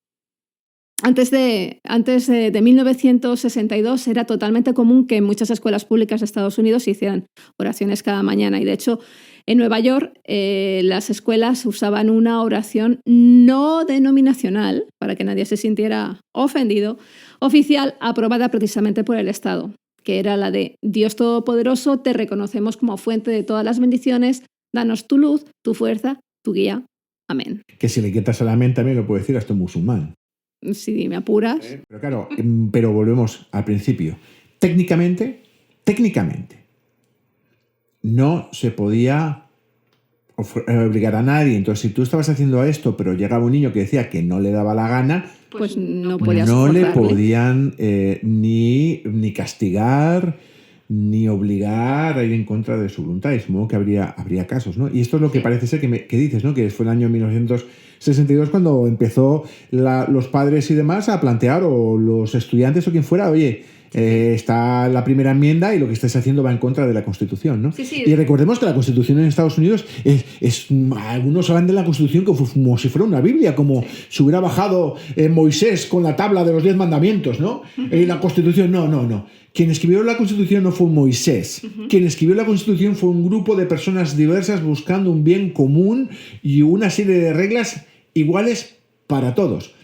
Speaker 1: Antes de 1962 era totalmente común que en muchas escuelas públicas de Estados Unidos se hicieran oraciones cada mañana y de hecho en Nueva York las escuelas usaban una oración no denominacional, para que nadie se sintiera ofendido, oficial aprobada precisamente por el Estado, que era la de Dios Todopoderoso, te reconocemos como fuente de todas las bendiciones, danos tu luz, tu fuerza, tu guía. Amén.
Speaker 2: Que si le quitas a la mente también lo puede decir hasta un musulmán.
Speaker 1: Si me apuras.
Speaker 2: Pero claro, pero volvemos al principio. Técnicamente, no se podía obligar a nadie. Entonces, si tú estabas haciendo esto, pero llegaba un niño que decía que no le daba la gana,
Speaker 1: pues no podías
Speaker 2: no le
Speaker 1: forzarle.
Speaker 2: podían ni castigar, ni obligar a ir en contra de su voluntad. Y supongo que habría casos, ¿no? Y esto es lo que parece ser que dices, ¿no? Que fue el año 1962 cuando empezó los padres y demás a plantear, o los estudiantes o quien fuera, oye, Está la primera enmienda y lo que estáis haciendo va en contra de la Constitución, ¿no?
Speaker 1: Sí.
Speaker 2: Y recordemos que la Constitución en Estados Unidos algunos hablan de la Constitución como si fuera una Biblia, como si hubiera bajado Moisés con la tabla de los 10 mandamientos, ¿no? La Constitución, no. Quien escribió la Constitución no fue Moisés. Quien escribió la Constitución fue un grupo de personas diversas buscando un bien común y una serie de reglas iguales para todos.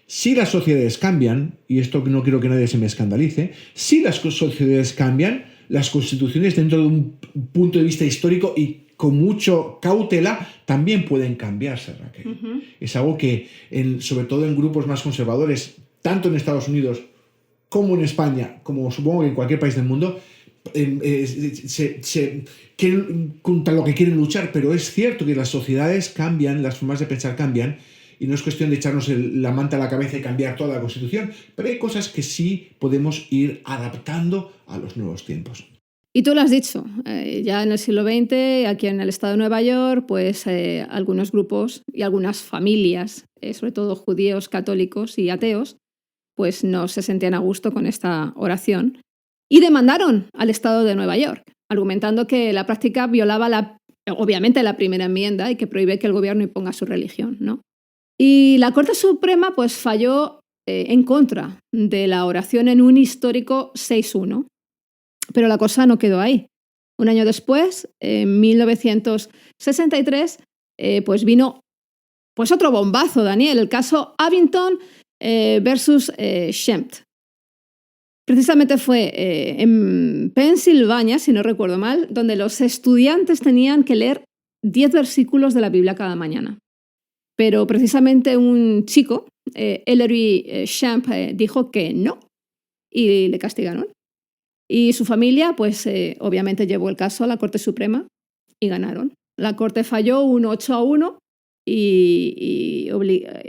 Speaker 2: Si las sociedades cambian, y esto no quiero que nadie se me escandalice, si las sociedades cambian, las constituciones dentro de un punto de vista histórico y con mucho cautela también pueden cambiarse, Raquel. Es algo que, sobre todo en grupos más conservadores, tanto en Estados Unidos como en España, como supongo que en cualquier país del mundo, contra lo que quieren luchar, pero es cierto que las sociedades cambian, las formas de pensar cambian, y no es cuestión de echarnos la manta a la cabeza y cambiar toda la Constitución, pero hay cosas que sí podemos ir adaptando a los nuevos tiempos.
Speaker 1: Y tú lo has dicho, ya en el siglo XX, aquí en el estado de Nueva York, pues algunos grupos y algunas familias, sobre todo judíos, católicos y ateos, pues no se sentían a gusto con esta oración y demandaron al estado de Nueva York, argumentando que la práctica violaba obviamente la primera enmienda y que prohíbe que el gobierno imponga su religión, ¿no? Y la Corte Suprema pues falló en contra de la oración en un histórico 6-1. Pero la cosa no quedó ahí. Un año después, en 1963, pues vino pues otro bombazo, Daniel, el caso Abington versus Schempp. Precisamente fue en Pensilvania, si no recuerdo mal, donde los estudiantes tenían que leer 10 versículos de la Biblia cada mañana. Pero precisamente un chico, Ellery Schempp, dijo que no y le castigaron. Y su familia, pues obviamente llevó el caso a la Corte Suprema y ganaron. La Corte falló un 8-1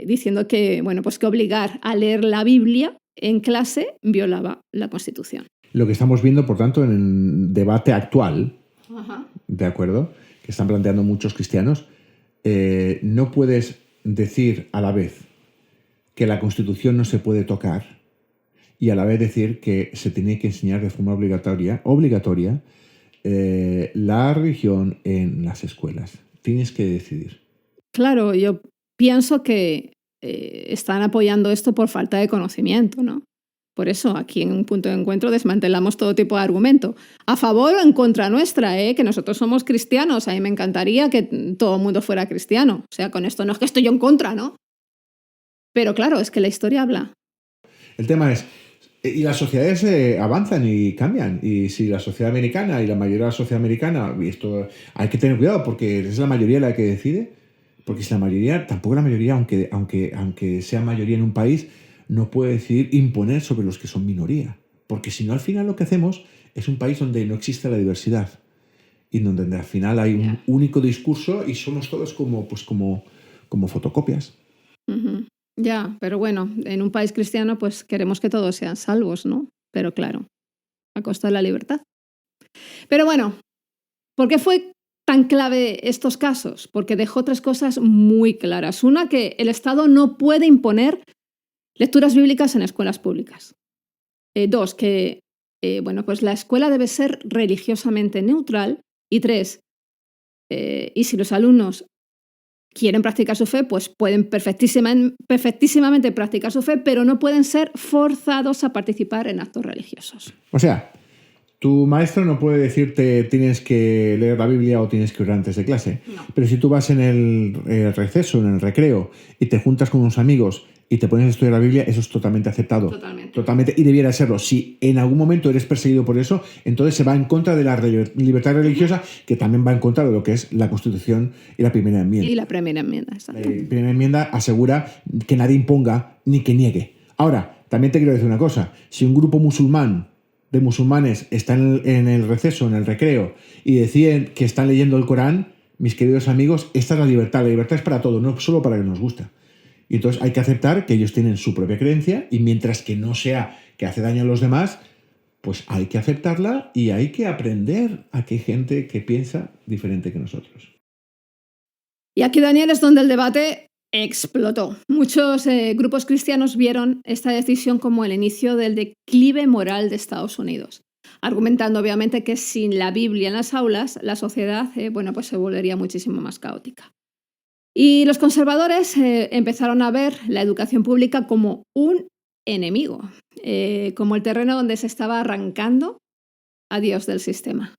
Speaker 1: diciendo que, bueno, pues que obligar a leer la Biblia en clase violaba la Constitución.
Speaker 2: Lo que estamos viendo, por tanto, en el debate actual, ¿de acuerdo?, que están planteando muchos cristianos, no puedes decir a la vez que la Constitución no se puede tocar y a la vez decir que se tiene que enseñar de forma obligatoria la religión en las escuelas. Tienes que decidir.
Speaker 1: Claro, yo pienso que están apoyando esto por falta de conocimiento, ¿no? Por eso aquí en Un Punto de Encuentro desmantelamos todo tipo de argumento. A favor o en contra nuestra, que nosotros somos cristianos. A mí me encantaría que todo el mundo fuera cristiano. O sea, con esto no es que estoy yo en contra, ¿no? Pero claro, es que la historia habla.
Speaker 2: El tema es, y las sociedades avanzan y cambian. Y si la sociedad americana y la mayoría de la sociedad americana, y esto hay que tener cuidado porque es la mayoría la que decide, porque si la mayoría, tampoco la mayoría, aunque sea mayoría en un país, no puede decidir imponer sobre los que son minoría. Porque si no, al final lo que hacemos es un país donde no existe la diversidad y donde al final hay un único discurso y somos todos como fotocopias.
Speaker 1: Uh-huh. Ya, pero bueno, en un país cristiano pues queremos que todos sean salvos, ¿no? Pero claro, a costa de la libertad. Pero bueno, ¿por qué fue tan clave estos casos? Porque dejó tres cosas muy claras. Una, que el Estado no puede imponer lecturas bíblicas en escuelas públicas. Dos, que pues la escuela debe ser religiosamente neutral. Y tres, y si los alumnos quieren practicar su fe, pues pueden perfectísimamente practicar su fe, pero no pueden ser forzados a participar en actos religiosos.
Speaker 2: O sea, tu maestro no puede decirte tienes que leer la Biblia o tienes que orar antes de clase.
Speaker 1: No.
Speaker 2: Pero si tú vas en el receso, en el recreo, y te juntas con unos amigos y te pones a estudiar la Biblia, eso es totalmente aceptado. Totalmente. Y debiera serlo. Si en algún momento eres perseguido por eso, entonces se va en contra de la libertad religiosa, que también va en contra de lo que es la Constitución y la primera enmienda.
Speaker 1: Y la primera enmienda, exacto.
Speaker 2: La primera enmienda asegura que nadie imponga ni que niegue. Ahora, también te quiero decir una cosa. Si un grupo de musulmanes están en el receso, en el recreo, y deciden que están leyendo el Corán, mis queridos amigos, esta es la libertad. La libertad es para todo, no solo para que nos gusta. Y entonces hay que aceptar que ellos tienen su propia creencia y mientras que no sea que hace daño a los demás, pues hay que aceptarla y hay que aprender a que hay gente que piensa diferente que nosotros.
Speaker 1: Y aquí, Daniel, es donde el debate explotó. Muchos grupos cristianos vieron esta decisión como el inicio del declive moral de Estados Unidos, argumentando obviamente que sin la Biblia en las aulas, la sociedad pues se volvería muchísimo más caótica. Y los conservadores empezaron a ver la educación pública como un enemigo, como el terreno donde se estaba arrancando a Dios del sistema.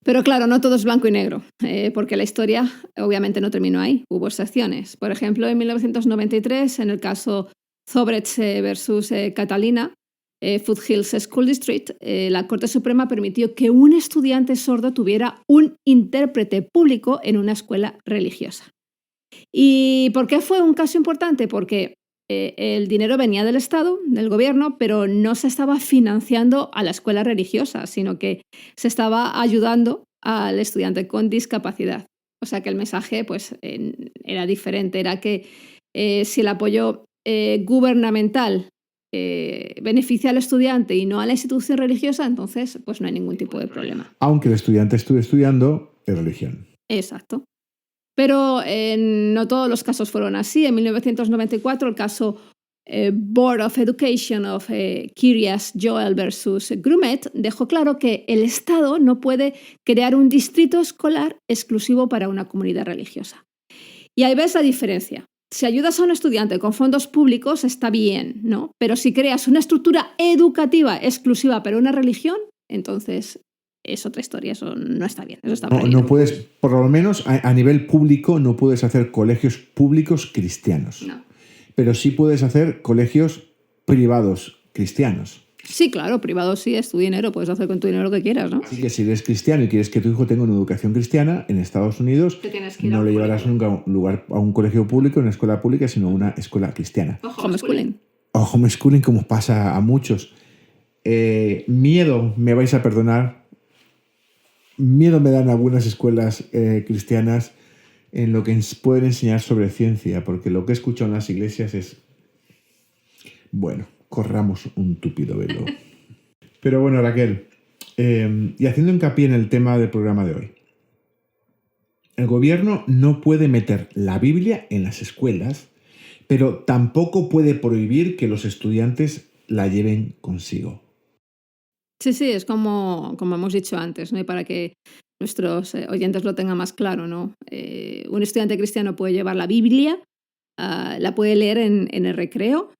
Speaker 1: Pero claro, no todo es blanco y negro, porque la historia obviamente no terminó ahí, hubo excepciones. Por ejemplo, en 1993, en el caso Zobrecht versus Catalina, Foothills School District, la Corte Suprema permitió que un estudiante sordo tuviera un intérprete público en una escuela religiosa. ¿Y por qué fue un caso importante? Porque el dinero venía del Estado, del gobierno, pero no se estaba financiando a la escuela religiosa, sino que se estaba ayudando al estudiante con discapacidad. O sea que el mensaje pues, era diferente, era que si el apoyo gubernamental beneficia al estudiante y no a la institución religiosa, entonces pues no hay ningún tipo de problema.
Speaker 2: Aunque el estudiante estuve estudiando religión.
Speaker 1: Exacto. Pero no todos los casos fueron así. En 1994, el caso Board of Education of Kiryas Joel versus Grumet dejó claro que el Estado no puede crear un distrito escolar exclusivo para una comunidad religiosa. Y ahí ves la diferencia. Si ayudas a un estudiante con fondos públicos está bien, ¿no? Pero si creas una estructura educativa exclusiva para una religión, entonces es otra historia, eso no está bien, eso está prohibido.
Speaker 2: No puedes, por lo menos a nivel público, no puedes hacer colegios públicos cristianos.
Speaker 1: No.
Speaker 2: Pero sí puedes hacer colegios privados cristianos.
Speaker 1: Sí, claro, privado sí, es tu dinero, puedes hacer con tu dinero lo que quieras, ¿no?
Speaker 2: Así que si eres cristiano y quieres que tu hijo tenga una educación cristiana, en Estados Unidos no le llevarás nunca a un colegio público, una escuela pública, sino a una escuela cristiana.
Speaker 1: Homeschooling.
Speaker 2: O homeschooling, como pasa a muchos. Miedo, me vais a perdonar, miedo me dan algunas escuelas cristianas en lo que pueden enseñar sobre ciencia, porque lo que he escuchado en las iglesias es, bueno, corramos un tupido velo. Pero bueno, Raquel, y haciendo hincapié en el tema del programa de hoy, el gobierno no puede meter la Biblia en las escuelas, pero tampoco puede prohibir que los estudiantes la lleven consigo.
Speaker 1: Sí, es como hemos dicho antes, ¿no? Y para que nuestros oyentes lo tengan más claro, ¿no? Un estudiante cristiano puede llevar la Biblia, la puede leer en el recreo,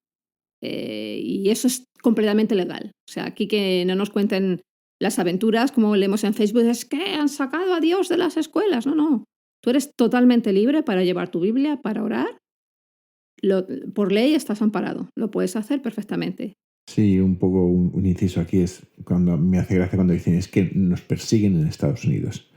Speaker 1: y eso es completamente legal. O sea, aquí que no nos cuenten las aventuras, como leemos en Facebook, es que han sacado a Dios de las escuelas. No. Tú eres totalmente libre para llevar tu Biblia, para orar. Por ley estás amparado, lo puedes hacer perfectamente.
Speaker 2: Sí, un poco un inciso aquí es cuando me hace gracia cuando dicen es que nos persiguen en Estados Unidos.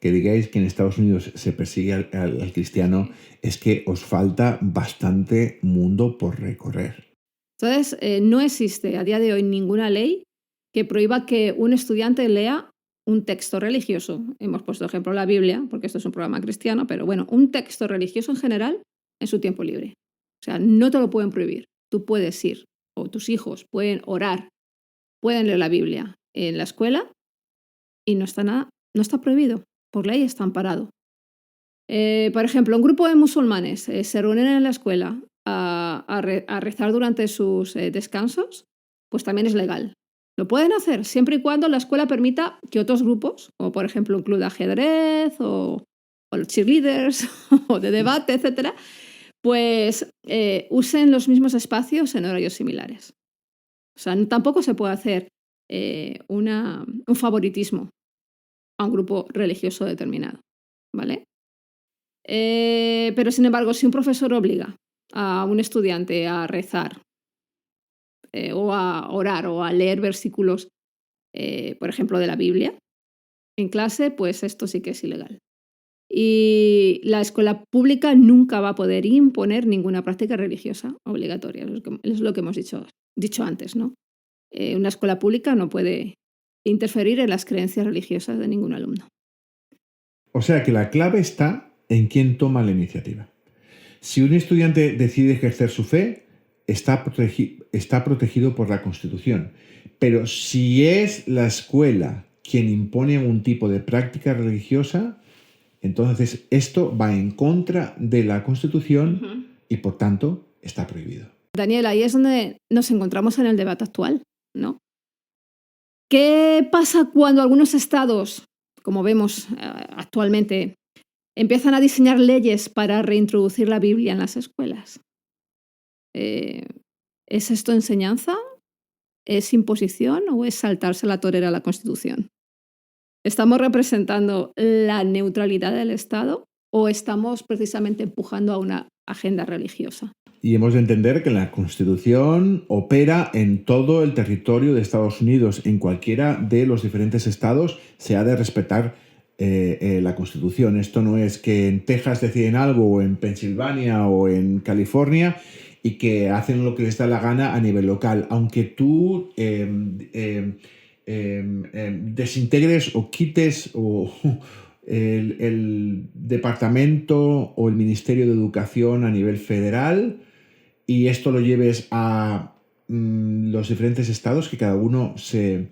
Speaker 2: Que digáis que en Estados Unidos se persigue al cristiano es que os falta bastante mundo por recorrer.
Speaker 1: Entonces, no existe a día de hoy ninguna ley que prohíba que un estudiante lea un texto religioso. Hemos puesto ejemplo la Biblia, porque esto es un programa cristiano, pero bueno, un texto religioso en general en su tiempo libre. O sea, no te lo pueden prohibir. Tú puedes ir, o tus hijos pueden orar, pueden leer la Biblia en la escuela y no está prohibido. Por ley está amparado. Por ejemplo, un grupo de musulmanes se reúnen en la escuela a rezar durante sus descansos, pues también es legal. Lo pueden hacer siempre y cuando la escuela permita que otros grupos, como por ejemplo un club de ajedrez o los cheerleaders o de debate, etcétera, pues usen los mismos espacios en horarios similares. O sea, tampoco se puede hacer un favoritismo a un grupo religioso determinado, ¿vale? Pero sin embargo, si un profesor obliga a un estudiante a rezar o a orar o a leer versículos, por ejemplo, de la Biblia en clase, pues esto sí que es ilegal. Y la escuela pública nunca va a poder imponer ninguna práctica religiosa obligatoria. Es lo que hemos dicho antes, ¿no? Una escuela pública no puede interferir en las creencias religiosas de ningún alumno.
Speaker 2: O sea que la clave está en quién toma la iniciativa. Si un estudiante decide ejercer su fe, está protegido por la Constitución. Pero si es la escuela quien impone un tipo de práctica religiosa, Entonces, esto va en contra de la Constitución y, por tanto, está prohibido.
Speaker 1: Daniel, ahí es donde nos encontramos en el debate actual, ¿no? ¿Qué pasa cuando algunos estados, como vemos actualmente, empiezan a diseñar leyes para reintroducir la Biblia en las escuelas? ¿Es esto enseñanza? ¿Es imposición o es saltarse la torera a la Constitución? ¿Estamos representando la neutralidad del Estado o estamos precisamente empujando a una agenda religiosa?
Speaker 2: Y hemos de entender que la Constitución opera en todo el territorio de Estados Unidos. En cualquiera de los diferentes estados se ha de respetar la Constitución. Esto no es que en Texas deciden algo, o en Pensilvania o en California, y que hacen lo que les da la gana a nivel local. Aunque tú desintegres o quites el departamento o el Ministerio de Educación a nivel federal, y esto lo lleves a los diferentes estados, que cada uno se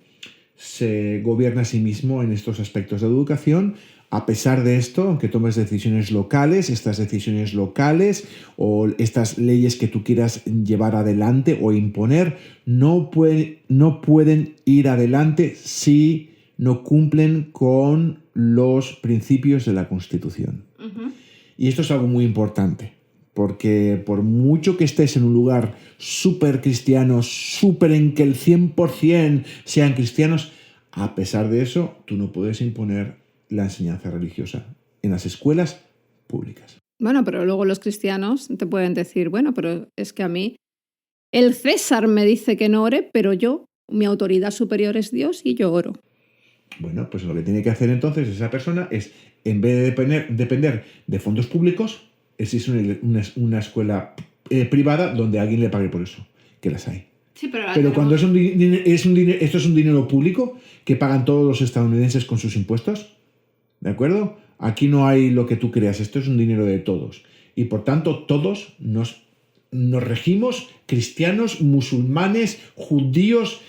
Speaker 2: gobierna a sí mismo en estos aspectos de educación. A pesar de esto, aunque tomes decisiones locales, estas decisiones locales o estas leyes que tú quieras llevar adelante o imponer, no pueden ir adelante si no cumplen con los principios de la Constitución. Y esto es algo muy importante, porque por mucho que estés en un lugar súper cristiano, súper en que el 100% sean cristianos, a pesar de eso, tú no puedes imponer la enseñanza religiosa en las escuelas públicas.
Speaker 1: Bueno, pero luego los cristianos te pueden decir, bueno, pero es que a mí el César me dice que no ore, pero mi autoridad superior es Dios y yo oro.
Speaker 2: Bueno, pues lo que tiene que hacer entonces esa persona es, en vez de depender de fondos públicos, existe una escuela privada donde alguien le pague por eso, que las hay.
Speaker 1: Sí,
Speaker 2: pero cuando esto es un dinero público que pagan todos los estadounidenses con sus impuestos, ¿de acuerdo? Aquí no hay lo que tú creas, esto es un dinero de todos. Y por tanto, todos nos regimos, cristianos, musulmanes, judíos,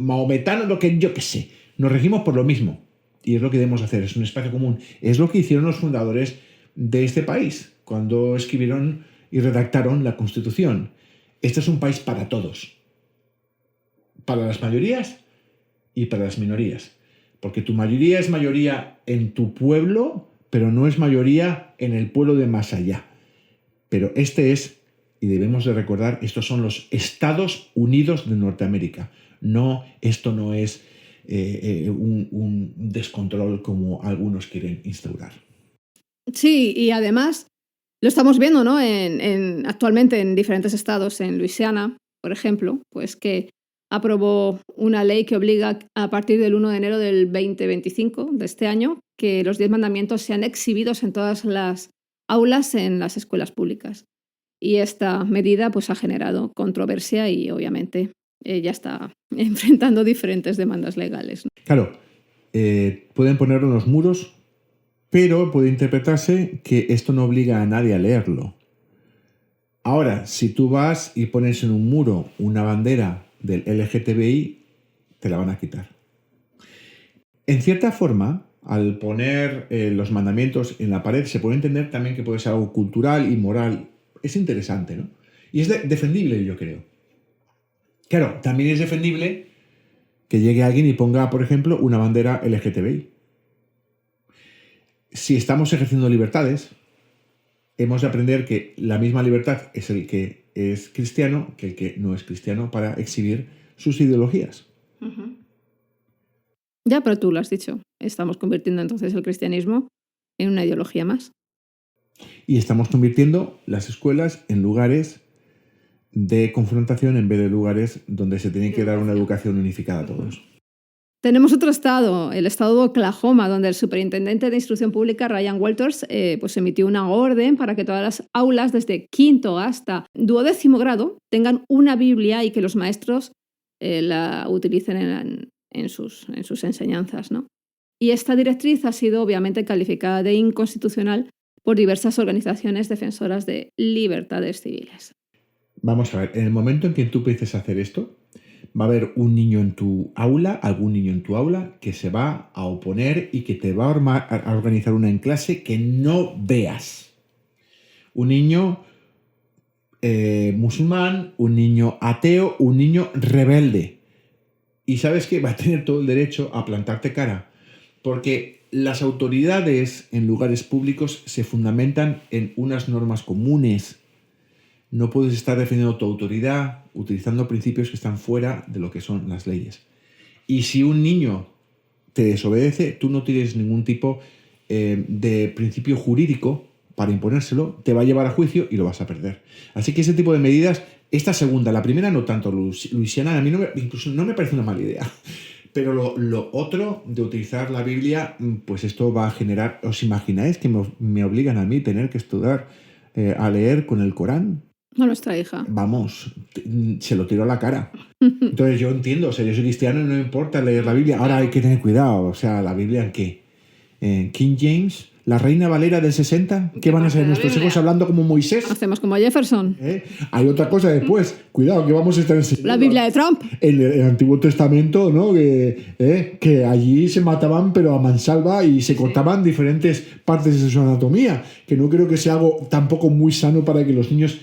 Speaker 2: maometanos, lo que yo que sé. Nos regimos por lo mismo. Y es lo que debemos hacer, es un espacio común. Es lo que hicieron los fundadores de este país cuando escribieron y redactaron la Constitución. Este es un país para todos. Para las mayorías y para las minorías. Porque tu mayoría es mayoría en tu pueblo, pero no es mayoría en el pueblo de más allá. Pero y debemos de recordar, estos son los Estados Unidos de Norteamérica. Esto no es un descontrol como algunos quieren instaurar.
Speaker 1: Sí, y además lo estamos viendo, ¿no? Actualmente en diferentes estados, en Luisiana, por ejemplo, pues que aprobó una ley que obliga a partir del 1 de enero del 2025 de este año que los 10 mandamientos sean exhibidos en todas las aulas en las escuelas públicas. Y esta medida pues ha generado controversia y obviamente ya está enfrentando diferentes demandas legales, ¿no?
Speaker 2: Claro, pueden ponerlo en los muros, pero puede interpretarse que esto no obliga a nadie a leerlo. Ahora, si tú vas y pones en un muro una bandera del LGTBI, te la van a quitar. En cierta forma, al poner los mandamientos en la pared, se puede entender también que puede ser algo cultural y moral. Es interesante, ¿no? Y es defendible, yo creo. Claro, también es defendible que llegue alguien y ponga, por ejemplo, una bandera LGTBI. Si estamos ejerciendo libertades, hemos de aprender que la misma libertad es el que es cristiano que el que no es cristiano para exhibir sus ideologías.
Speaker 1: Uh-huh. Ya, pero tú lo has dicho. Estamos convirtiendo entonces el cristianismo en una ideología más.
Speaker 2: Y estamos convirtiendo las escuelas en lugares de confrontación en vez de lugares donde se tiene que dar una educación unificada a todos.
Speaker 1: Tenemos otro estado, el estado de Oklahoma, donde el superintendente de instrucción pública, Ryan Walters, pues emitió una orden para que todas las aulas desde 5º hasta 12º grado tengan una Biblia y que los maestros la utilicen en sus enseñanzas, ¿no? Y esta directriz ha sido obviamente calificada de inconstitucional por diversas organizaciones defensoras de libertades civiles.
Speaker 2: Vamos a ver, en el momento en que tú empieces a hacer esto, va a haber un niño en tu aula, algún niño en tu aula, que se va a oponer y que te va a organizar una en clase que no veas. Un niño musulmán, un niño ateo, un niño rebelde. Y sabes que va a tener todo el derecho a plantarte cara, porque las autoridades en lugares públicos se fundamentan en unas normas comunes. No puedes estar defendiendo tu autoridad utilizando principios que están fuera de lo que son las leyes. Y si un niño te desobedece, tú no tienes ningún tipo de principio jurídico para imponérselo, te va a llevar a juicio y lo vas a perder. Así que ese tipo de medidas, esta segunda, la primera no tanto, Luisiana, a mí incluso no me parece una mala idea. Pero lo otro de utilizar la Biblia, pues esto va a generar... ¿Os imagináis que me obligan a mí tener que estudiar, a leer con el Corán?
Speaker 1: A nuestra hija.
Speaker 2: Vamos, se lo tiro a la cara. Entonces yo entiendo, o sea, yo soy cristiano y no me importa leer la Biblia. Ahora hay que tener cuidado, o sea, ¿la Biblia en qué? ¿En King James? ¿La Reina Valera del 60? ¿Qué van a ser nuestros hijos hablando como Moisés?
Speaker 1: Hacemos como Jefferson.
Speaker 2: Hay otra cosa después. Cuidado, que vamos a estar enseñando.
Speaker 1: La Biblia de Trump.
Speaker 2: El Antiguo Testamento, ¿no? Que allí se mataban, pero a mansalva, y se cortaban diferentes partes de su anatomía. Que no creo que sea algo tampoco muy sano para que los niños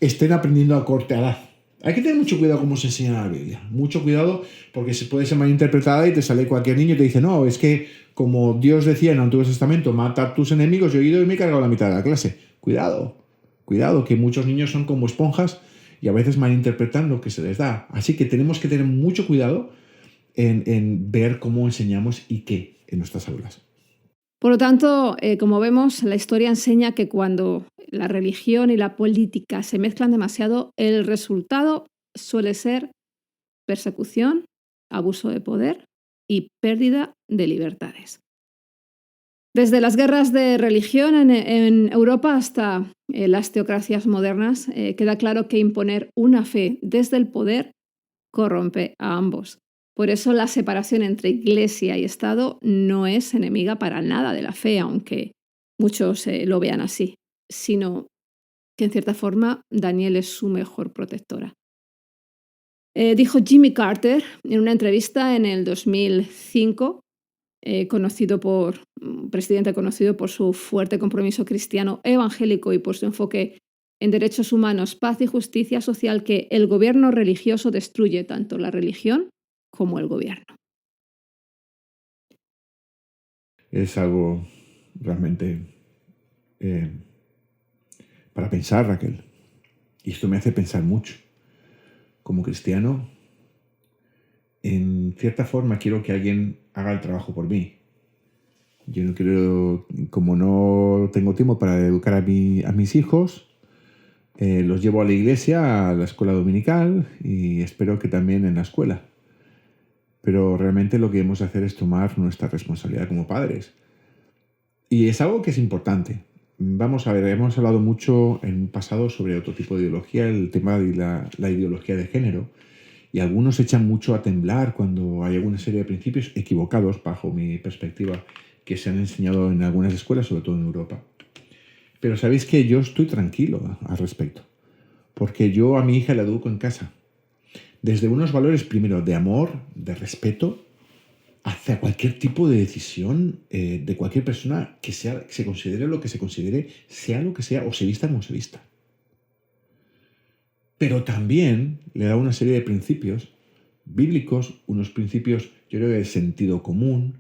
Speaker 2: estén aprendiendo a corta edad. Hay que tener mucho cuidado cómo se enseña la Biblia. Mucho cuidado, porque se puede ser malinterpretada y te sale cualquier niño y te dice, no, es que como Dios decía en el Antiguo Testamento, mata a tus enemigos, yo he ido y me he cargado la mitad de la clase. Cuidado, que muchos niños son como esponjas y a veces malinterpretan lo que se les da. Así que tenemos que tener mucho cuidado en ver cómo enseñamos y qué en nuestras aulas.
Speaker 1: Por lo tanto, como vemos, la historia enseña que cuando la religión y la política se mezclan demasiado, el resultado suele ser persecución, abuso de poder y pérdida de libertades. Desde las guerras de religión en Europa hasta las teocracias modernas, queda claro que imponer una fe desde el poder corrompe a ambos. Por eso la separación entre Iglesia y Estado no es enemiga para nada de la fe, aunque muchos lo vean así, sino que en cierta forma Daniel es su mejor protectora. Dijo Jimmy Carter en una entrevista en el 2005, presidente conocido por su fuerte compromiso cristiano evangélico y por su enfoque en derechos humanos, paz y justicia social, que el gobierno religioso destruye tanto la religión como el gobierno.
Speaker 2: Es algo realmente para pensar, Raquel. Y esto me hace pensar mucho. Como cristiano, en cierta forma quiero que alguien haga el trabajo por mí. Yo no quiero, como no tengo tiempo para educar a mis hijos, los llevo a la iglesia, a la escuela dominical, y espero que también en la escuela. Pero realmente lo que debemos hacer es tomar nuestra responsabilidad como padres. Y es algo que es importante. Vamos a ver, hemos hablado mucho en un pasado sobre otro tipo de ideología, el tema de la ideología de género, y algunos echan mucho a temblar cuando hay alguna serie de principios equivocados, bajo mi perspectiva, que se han enseñado en algunas escuelas, sobre todo en Europa. Pero sabéis que yo estoy tranquilo al respecto, porque yo a mi hija la educo en casa, desde unos valores primero de amor, de respeto, hacia cualquier tipo de decisión de cualquier persona que se considere lo que se considere, sea lo que sea, o se vista como se vista. Pero también le da una serie de principios bíblicos, unos principios, yo creo, de sentido común.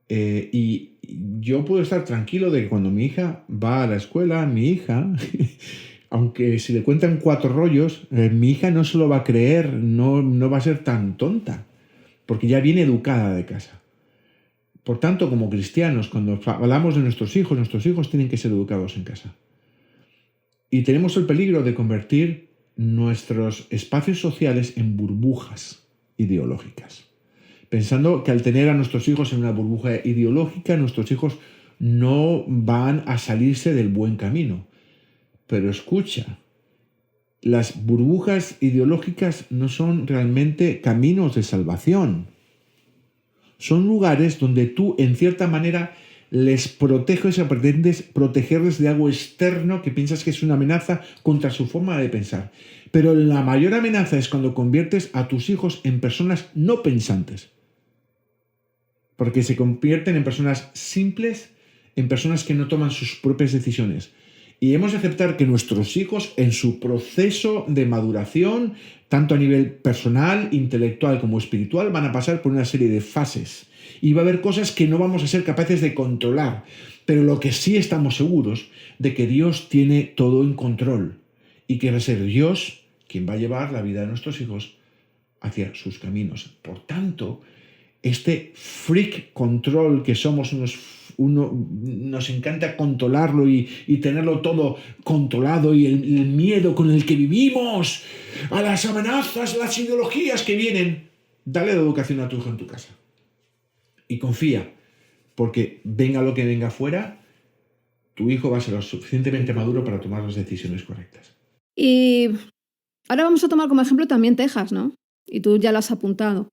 Speaker 2: Y yo puedo estar tranquilo de que cuando mi hija va a la escuela, mi hija, aunque si le cuentan 4 rollos, mi hija no se lo va a creer, no va a ser tan tonta, porque ya viene educada de casa. Por tanto, como cristianos, cuando hablamos de nuestros hijos tienen que ser educados en casa. Y tenemos el peligro de convertir nuestros espacios sociales en burbujas ideológicas, pensando que al tener a nuestros hijos en una burbuja ideológica, nuestros hijos no van a salirse del buen camino. Pero escucha, las burbujas ideológicas no son realmente caminos de salvación. Son lugares donde tú, en cierta manera, les proteges o pretendes protegerles de algo externo que piensas que es una amenaza contra su forma de pensar. Pero la mayor amenaza es cuando conviertes a tus hijos en personas no pensantes. Porque se convierten en personas simples, en personas que no toman sus propias decisiones. Y hemos de aceptar que nuestros hijos, en su proceso de maduración, tanto a nivel personal, intelectual como espiritual, van a pasar por una serie de fases. Y va a haber cosas que no vamos a ser capaces de controlar. Pero lo que sí estamos seguros de que Dios tiene todo en control. Y que va a ser Dios quien va a llevar la vida de nuestros hijos hacia sus caminos. Por tanto, este freak control que somos nos encanta controlarlo y tenerlo todo controlado, y el miedo con el que vivimos a las amenazas, las ideologías que vienen. Dale la educación a tu hijo en tu casa y confía, porque venga lo que venga afuera, tu hijo va a ser lo suficientemente maduro para tomar las decisiones correctas.
Speaker 1: Y ahora vamos a tomar como ejemplo también Texas, ¿no? Y tú ya lo has apuntado.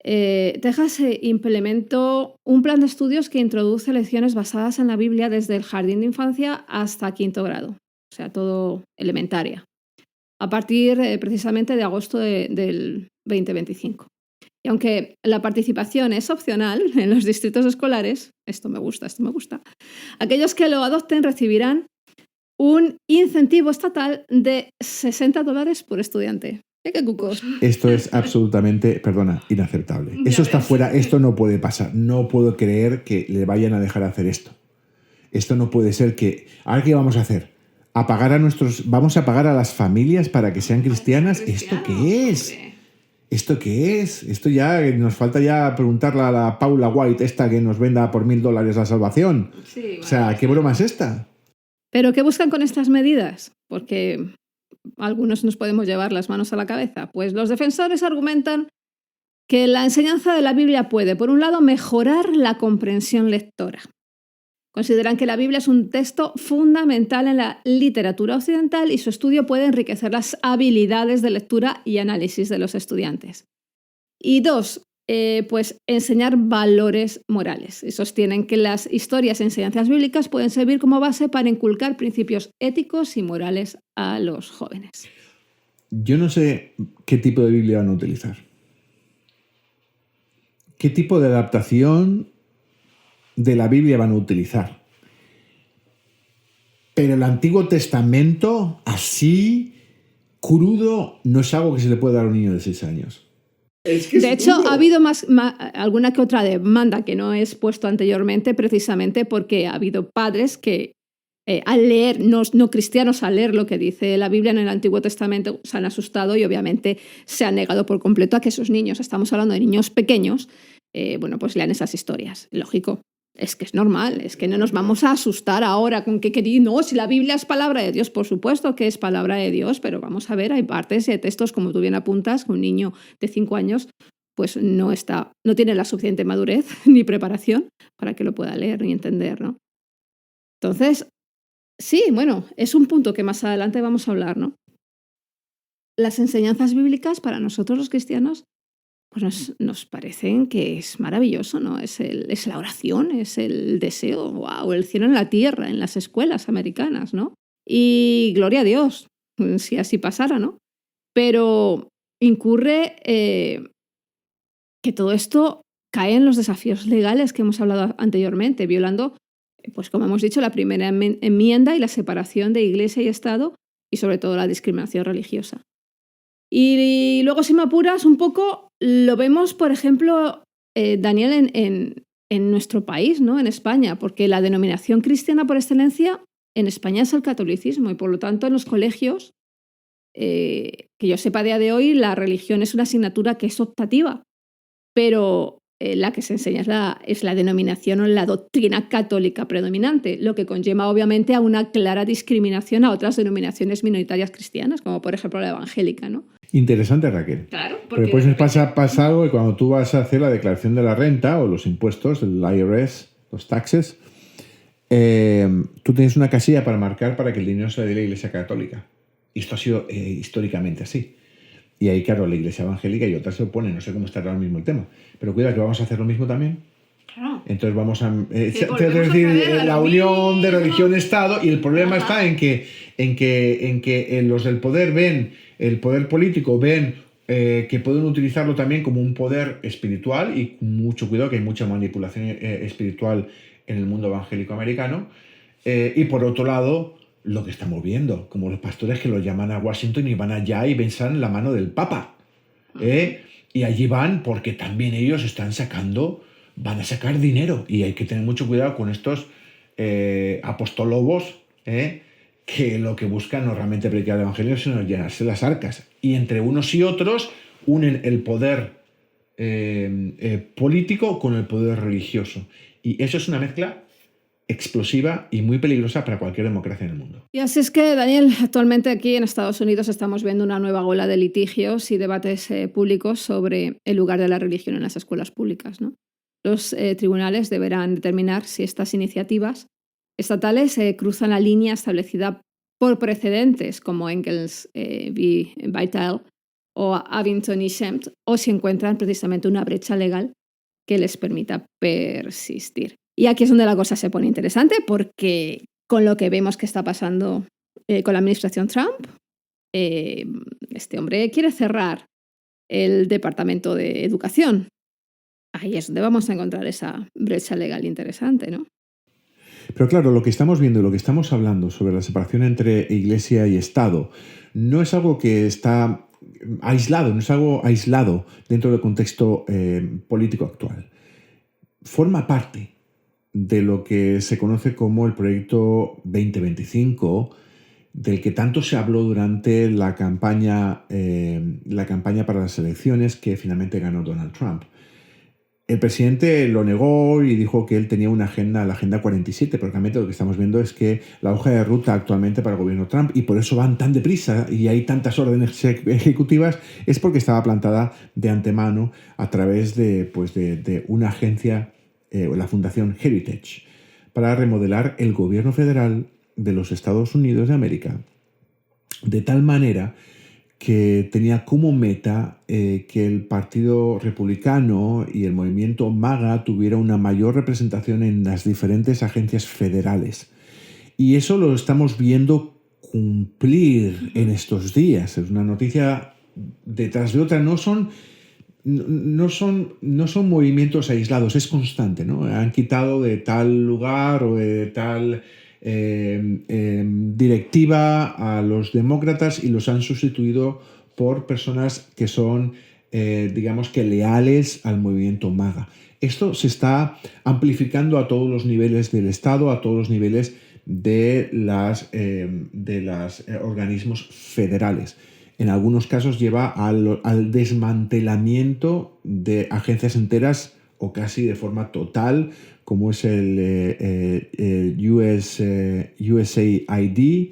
Speaker 1: Texas implementó un plan de estudios que introduce lecciones basadas en la Biblia desde el jardín de infancia hasta quinto grado, o sea, todo elementaria, a partir precisamente de agosto del 2025. Y aunque la participación es opcional en los distritos escolares, esto me gusta, aquellos que lo adopten recibirán un incentivo estatal de $60 por estudiante. ¿Qué cucos?
Speaker 2: Esto es absolutamente, inaceptable. Eso está fuera, esto no puede pasar. No puedo creer que le vayan a dejar hacer esto. Esto no puede ser que... ¿Ahora qué vamos a hacer? ¿Vamos a pagar a las familias para que sean cristianas? ¿Esto qué es? ¿Esto qué es? Esto ya nos falta ya preguntarle a la Paula White, esta que nos venda por $1,000 la salvación. Sí, bueno, o sea, ¿qué broma es esta?
Speaker 1: ¿Pero qué buscan con estas medidas? Porque algunos nos podemos llevar las manos a la cabeza. Pues los defensores argumentan que la enseñanza de la Biblia puede, por un lado, mejorar la comprensión lectora. Consideran que la Biblia es un texto fundamental en la literatura occidental y su estudio puede enriquecer las habilidades de lectura y análisis de los estudiantes. Y dos, pues enseñar valores morales. Y sostienen que las historias y enseñanzas bíblicas pueden servir como base para inculcar principios éticos y morales a los jóvenes.
Speaker 2: Yo no sé qué tipo de Biblia van a utilizar. ¿Qué tipo de adaptación de la Biblia van a utilizar? Pero el Antiguo Testamento, así, crudo, no es algo que se le pueda dar a un niño de 6 años.
Speaker 1: De hecho, ha habido alguna que otra demanda que no he expuesto anteriormente, precisamente porque ha habido padres que al leer, no cristianos, al leer lo que dice la Biblia en el Antiguo Testamento, se han asustado y obviamente se han negado por completo a que esos niños, estamos hablando de niños pequeños, pues lean esas historias. Lógico, es que es normal, es que no nos vamos a asustar ahora con que no, si la Biblia es palabra de Dios, por supuesto que es palabra de Dios, pero vamos a ver, hay partes y textos, como tú bien apuntas, que un niño de 5 años pues no tiene la suficiente madurez ni preparación para que lo pueda leer ni entender, ¿no? Entonces, sí, bueno, es un punto que más adelante vamos a hablar, ¿no? Las enseñanzas bíblicas para nosotros los cristianos pues nos parecen que es maravilloso, ¿no? Es la oración, es el deseo, wow, el cielo en la tierra, en las escuelas americanas, ¿no? Y gloria a Dios, si así pasara, ¿no? Pero incurre que todo esto cae en los desafíos legales que hemos hablado anteriormente, violando, pues como hemos dicho, la primera enmienda y la separación de Iglesia y Estado y sobre todo la discriminación religiosa. Y luego, si me apuras un poco, lo vemos, por ejemplo, Daniel, en nuestro país, ¿no? En España, porque la denominación cristiana por excelencia en España es el catolicismo y, por lo tanto, en los colegios, que yo sepa a día de hoy, la religión es una asignatura que es optativa, pero la que se enseña es la denominación o la doctrina católica predominante, lo que conlleva obviamente a una clara discriminación a otras denominaciones minoritarias cristianas, como por ejemplo la evangélica, ¿no?
Speaker 2: Interesante, Raquel.
Speaker 1: Claro,
Speaker 2: porque después nos pasa algo que cuando tú vas a hacer la declaración de la renta o los impuestos, el IRS, los taxes, tú tienes una casilla para marcar para que el dinero se le dé a la Iglesia Católica. Y esto ha sido históricamente así. Y ahí, claro, la Iglesia Evangélica y otras se oponen. No sé cómo estará ahora mismo el tema. Pero cuidado, que vamos a hacer lo mismo también
Speaker 1: Claro.
Speaker 2: Entonces vamos a...
Speaker 1: Sí,
Speaker 2: quiero
Speaker 1: volvemos
Speaker 2: decir,
Speaker 1: otra vez a
Speaker 2: la
Speaker 1: lo
Speaker 2: unión de
Speaker 1: mismo.
Speaker 2: religión-Estado, y el problema
Speaker 1: Ajá.
Speaker 2: está en que los del poder ven, el poder político ven que pueden utilizarlo también como un poder espiritual, y mucho cuidado que hay mucha manipulación espiritual en el mundo evangélico americano. Y por otro lado, lo que estamos viendo, como los pastores que lo llaman a Washington y van allá y besan la mano del Papa.
Speaker 1: Ujú.
Speaker 2: Y allí van porque también ellos van a sacar dinero. Y hay que tener mucho cuidado con estos apostolobos, que lo que buscan no realmente predicar el evangelio, sino llenarse las arcas. Y entre unos y otros unen el poder político con el poder religioso. Y eso es una mezcla explosiva y muy peligrosa para cualquier democracia en el mundo.
Speaker 1: Y así es que, Daniel, actualmente aquí en Estados Unidos estamos viendo una nueva ola de litigios y debates públicos sobre el lugar de la religión en las escuelas públicas, ¿no? Los tribunales deberán determinar si estas iniciativas estatales cruzan la línea establecida por precedentes como Engels v. Vitale o Abington y Shemp, o si encuentran precisamente una brecha legal que les permita persistir. Y aquí es donde la cosa se pone interesante, porque con lo que vemos que está pasando con la administración Trump, eh, este hombre quiere cerrar el Departamento de Educación. Ahí es donde vamos a encontrar esa brecha legal interesante, ¿no?
Speaker 2: Pero claro, lo que estamos viendo y lo que estamos hablando sobre la separación entre Iglesia y Estado no es algo que está aislado, no es algo aislado dentro del contexto político actual. Forma parte de lo que se conoce como el proyecto 2025, del que tanto se habló durante la campaña para las elecciones que finalmente ganó Donald Trump. El presidente lo negó y dijo que él tenía una agenda, la Agenda 47, pero realmente lo que estamos viendo es que la hoja de ruta actualmente para el gobierno Trump, y por eso van tan deprisa y hay tantas órdenes ejecutivas, es porque estaba plantada de antemano a través de una agencia, la Fundación Heritage, para remodelar el gobierno federal de los Estados Unidos de América, de tal manera que tenía como meta que el Partido Republicano y el movimiento MAGA tuviera una mayor representación en las diferentes agencias federales. Y eso lo estamos viendo cumplir en estos días. Es una noticia detrás de otra. No son movimientos aislados, es constante, ¿no? Han quitado de tal lugar o de tal directiva a los demócratas y los han sustituido por personas que son, digamos que leales al movimiento MAGA. Esto se está amplificando a todos los niveles del Estado, a todos los niveles de los organismos federales. En algunos casos lleva al desmantelamiento de agencias enteras o casi de forma total, como es el USAID,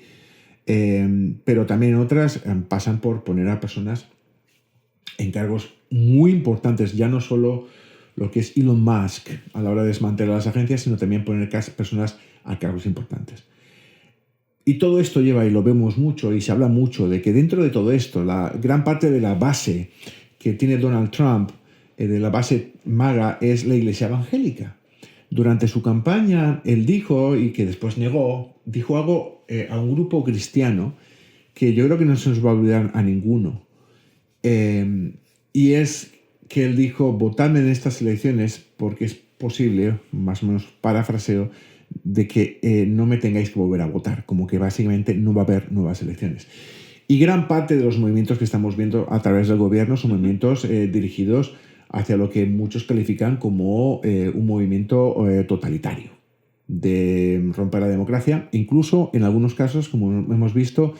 Speaker 2: pero también otras pasan por poner a personas en cargos muy importantes, ya no solo lo que es Elon Musk a la hora de desmantelar las agencias, sino también poner personas a cargos importantes. Y todo esto lleva, y lo vemos mucho, y se habla mucho, de que dentro de todo esto, la gran parte de la base que tiene Donald Trump, de la base MAGA, es la Iglesia evangélica. Durante su campaña, él dijo, y que después negó, dijo algo a un grupo cristiano que yo creo que no se nos va a olvidar a ninguno. Y es que él dijo: votadme en estas elecciones porque es posible, más o menos parafraseo, de que no me tengáis que volver a votar, como que básicamente no va a haber nuevas elecciones. Y gran parte de los movimientos que estamos viendo a través del gobierno son movimientos dirigidos hacia lo que muchos califican como un movimiento totalitario, de romper la democracia, incluso en algunos casos, como hemos visto,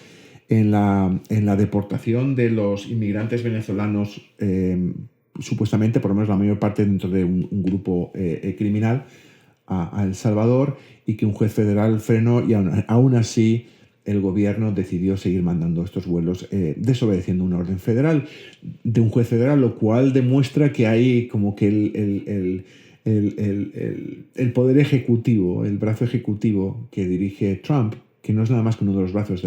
Speaker 2: en la deportación de los inmigrantes venezolanos, supuestamente, por lo menos la mayor parte dentro de un grupo criminal, a El Salvador, y que un juez federal frenó, y aún así el gobierno decidió seguir mandando estos vuelos, desobedeciendo una orden federal de un juez federal, lo cual demuestra que hay como que el poder ejecutivo, el brazo ejecutivo que dirige Trump, que no es nada más que uno de los brazos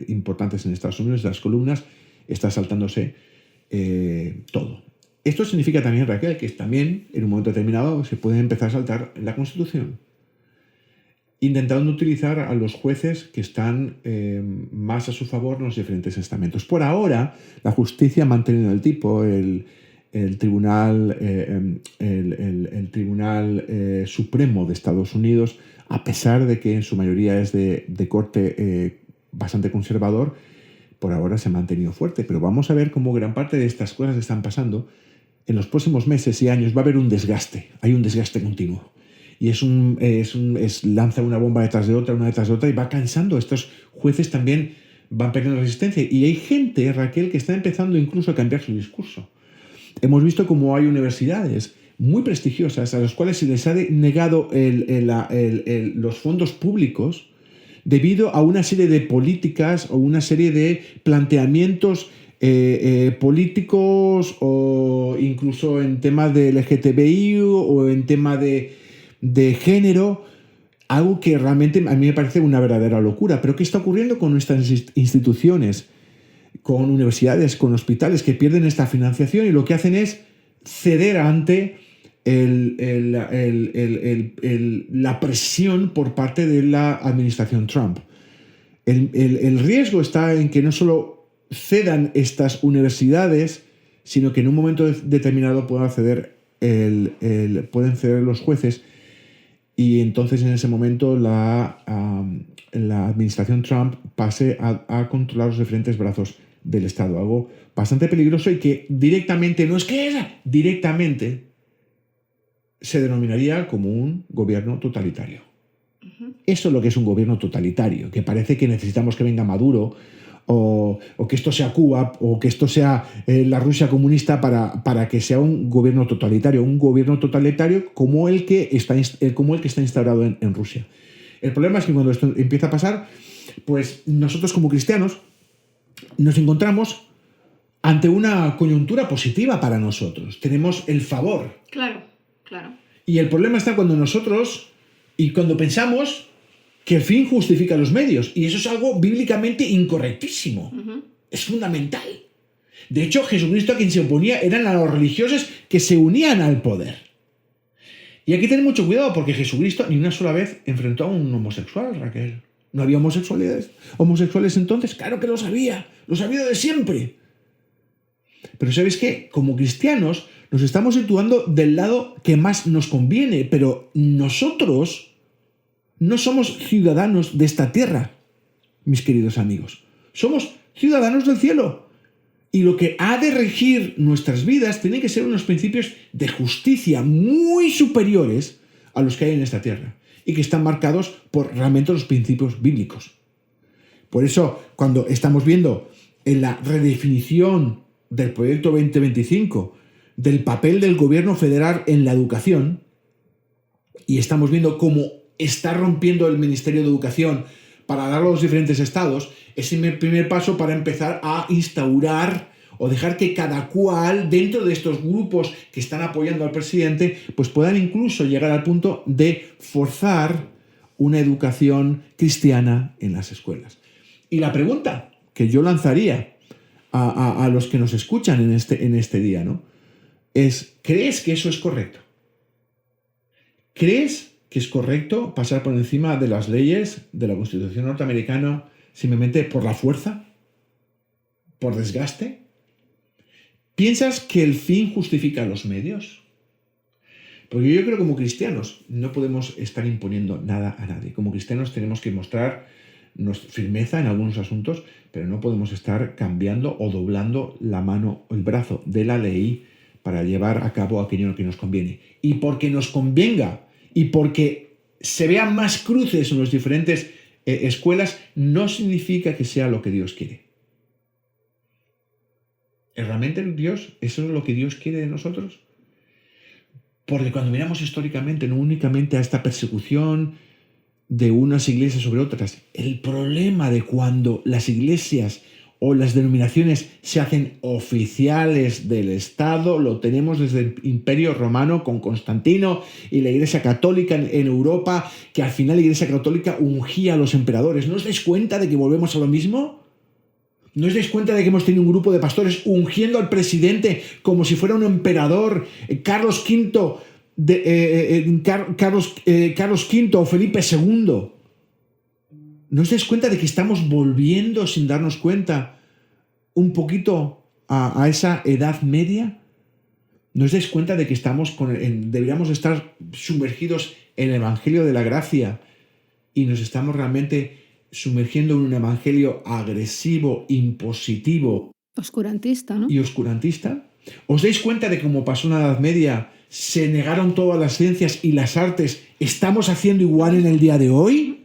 Speaker 2: importantes en Estados Unidos, de las columnas, está saltándose todo. Esto significa también, Raquel, que también en un momento determinado se puede empezar a saltar la Constitución, intentando utilizar a los jueces que están más a su favor en los diferentes estamentos. Por ahora, la justicia ha mantenido el tipo, el Tribunal, el Tribunal Supremo de Estados Unidos, a pesar de que en su mayoría es de corte bastante conservador, por ahora se ha mantenido fuerte. Pero vamos a ver cómo gran parte de estas cosas que están pasando en los próximos meses y años va a haber un desgaste. Hay un desgaste continuo. Y lanza una bomba detrás de otra, una detrás de otra, y va cansando. Estos jueces también van perdiendo resistencia. Y hay gente, Raquel, que está empezando incluso a cambiar su discurso. Hemos visto cómo hay universidades muy prestigiosas a las cuales se les ha negado los fondos públicos debido a una serie de políticas o una serie de planteamientos políticos, o incluso en temas de LGTBI o en tema de género, algo que realmente a mí me parece una verdadera locura. Pero ¿qué está ocurriendo con nuestras instituciones, con universidades, con hospitales que pierden esta financiación y lo que hacen es ceder ante la presión por parte de la administración Trump? El riesgo está en que no solo cedan estas universidades, sino que en un momento determinado puedan ceder los jueces, y entonces en ese momento la administración Trump pase a controlar los diferentes brazos del Estado. Algo bastante peligroso y que directamente se denominaría como un gobierno totalitario. Eso es lo que es un gobierno totalitario, que parece que necesitamos que venga Maduro o que esto sea Cuba o que esto sea la Rusia comunista para que sea un gobierno totalitario como el que está instaurado en Rusia. El problema es que cuando esto empieza a pasar, pues nosotros como cristianos nos encontramos ante una coyuntura positiva para nosotros. Tenemos el favor.
Speaker 1: Claro.
Speaker 2: Y el problema está cuando pensamos que el fin justifica los medios. Y eso es algo bíblicamente incorrectísimo. Uh-huh. Es fundamental. De hecho, Jesucristo a quien se oponía eran a los religiosos que se unían al poder. Y hay que tener mucho cuidado porque Jesucristo ni una sola vez enfrentó a un homosexual, Raquel. ¿No había homosexuales entonces? Claro que los había. Los ha habido de siempre. Pero ¿sabéis qué? Como cristianos nos estamos situando del lado que más nos conviene, pero nosotros no somos ciudadanos de esta tierra, mis queridos amigos. Somos ciudadanos del cielo. Y lo que ha de regir nuestras vidas tiene que ser unos principios de justicia muy superiores a los que hay en esta tierra y que están marcados por realmente los principios bíblicos. Por eso, cuando estamos viendo en la redefinición del proyecto 2025 del papel del gobierno federal en la educación, y estamos viendo cómo está rompiendo el Ministerio de Educación para darlo a los diferentes estados, es el primer paso para empezar a instaurar o dejar que cada cual dentro de estos grupos que están apoyando al presidente pues puedan incluso llegar al punto de forzar una educación cristiana en las escuelas. Y la pregunta que yo lanzaría a los que nos escuchan en este día, ¿no?, es: ¿crees que eso es correcto? ¿Crees que es correcto pasar por encima de las leyes de la Constitución norteamericana simplemente por la fuerza? ¿Por desgaste? ¿Piensas que el fin justifica los medios? Porque yo creo que como cristianos no podemos estar imponiendo nada a nadie. Como cristianos tenemos que mostrar nuestra firmeza en algunos asuntos, pero no podemos estar cambiando o doblando la mano o el brazo de la ley para llevar a cabo aquello que nos conviene. Y porque nos convenga y porque se vean más cruces en las diferentes escuelas, no significa que sea lo que Dios quiere. ¿Realmente Dios, eso es lo que Dios quiere de nosotros? Porque cuando miramos históricamente, no únicamente a esta persecución de unas iglesias sobre otras, el problema de cuando las iglesias o las denominaciones se hacen oficiales del Estado, lo tenemos desde el Imperio Romano con Constantino y la Iglesia Católica en Europa, que al final la Iglesia Católica ungía a los emperadores. ¿No os dais cuenta de que volvemos a lo mismo? ¿No os dais cuenta de que hemos tenido un grupo de pastores ungiendo al presidente como si fuera un emperador? Carlos V, Carlos V o Felipe II. ¿No os dais cuenta de que estamos volviendo sin darnos cuenta un poquito a esa Edad Media? ¿No os dais cuenta de que deberíamos estar sumergidos en el Evangelio de la Gracia y nos estamos realmente sumergiendo en un evangelio agresivo, impositivo,
Speaker 1: oscurantista, ¿no?
Speaker 2: Y oscurantista? ¿Os dais cuenta de cómo pasó en la Edad Media, se negaron todas las ciencias y las artes? ¿Estamos haciendo igual en el día de hoy?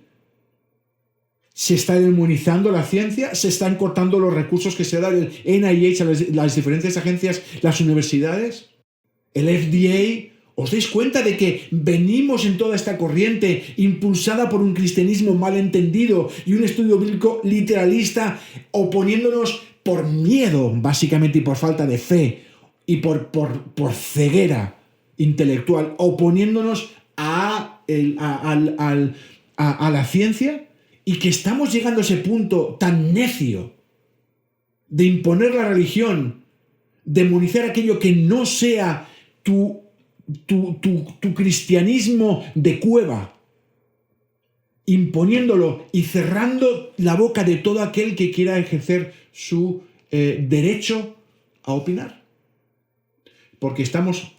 Speaker 2: ¿Se está demonizando la ciencia? ¿Se están cortando los recursos que se da el NIH a las diferentes agencias, las universidades? ¿El FDA? ¿Os dais cuenta de que venimos en toda esta corriente impulsada por un cristianismo mal entendido y un estudio bíblico literalista, oponiéndonos por miedo, básicamente, y por falta de fe, y por ceguera intelectual, oponiéndonos a la ciencia? Y que estamos llegando a ese punto tan necio de imponer la religión, demonizar aquello que no sea tu cristianismo de cueva, imponiéndolo y cerrando la boca de todo aquel que quiera ejercer su derecho a opinar. Porque estamos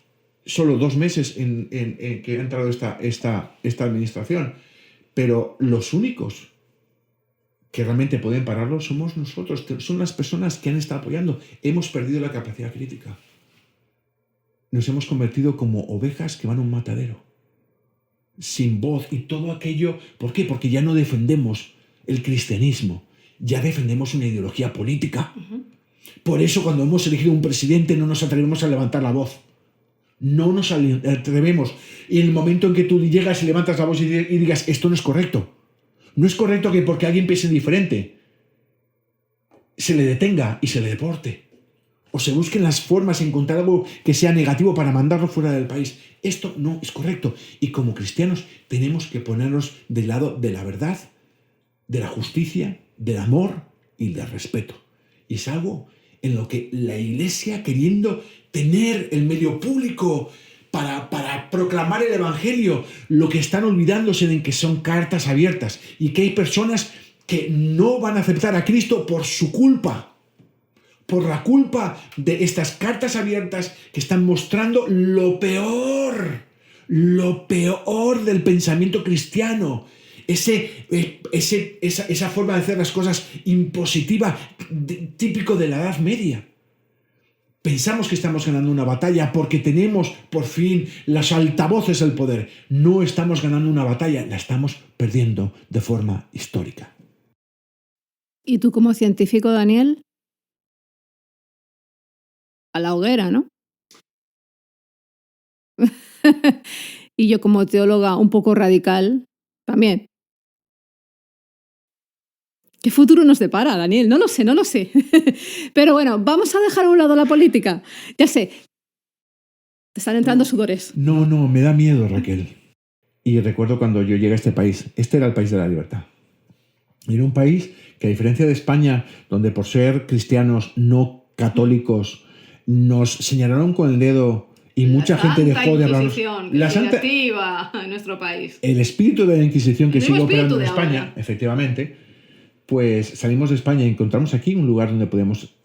Speaker 2: solo 2 meses en que ha entrado esta administración, pero los únicos que realmente pueden pararlo somos nosotros, son las personas que han estado apoyando. Hemos perdido la capacidad crítica. Nos hemos convertido como ovejas que van a un matadero, sin voz y todo aquello. ¿Por qué? Porque ya no defendemos el cristianismo, ya defendemos una ideología política. Por eso cuando hemos elegido un presidente no nos atrevemos a levantar la voz. No nos atrevemos. Y en el momento en que tú llegas y levantas la voz y digas, esto no es correcto. No es correcto que porque alguien piense diferente se le detenga y se le deporte. O se busquen las formas de encontrar algo que sea negativo para mandarlo fuera del país. Esto no es correcto. Y como cristianos tenemos que ponernos del lado de la verdad, de la justicia, del amor y del respeto. Y es algo en lo que la Iglesia, queriendo tener el medio público para proclamar el Evangelio, lo que están olvidándose de que son cartas abiertas y que hay personas que no van a aceptar a Cristo por su culpa, por la culpa de estas cartas abiertas que están mostrando lo peor del pensamiento cristiano, esa forma de hacer las cosas impositiva, típico de la Edad Media. Pensamos que estamos ganando una batalla porque tenemos por fin los altavoces del poder. No estamos ganando una batalla, la estamos perdiendo de forma histórica.
Speaker 1: ¿Y tú como científico, Daniel? A la hoguera, ¿no? Y yo como teóloga un poco radical, también. ¿Qué futuro nos depara, Daniel? No lo sé. Pero bueno, vamos a dejar a un lado la política. Ya sé, te están entrando sudores.
Speaker 2: No, me da miedo, Raquel. Y recuerdo cuando yo llegué a este país, este era el país de la libertad. Era un país que, a diferencia de España, donde por ser cristianos no católicos nos señalaron con el dedo y mucha gente dejó de hablar.
Speaker 1: La Santa Inquisición en nuestro país.
Speaker 2: El espíritu de la Inquisición que sigue operando en España, efectivamente. Pues salimos de España y encontramos aquí un lugar donde podíamos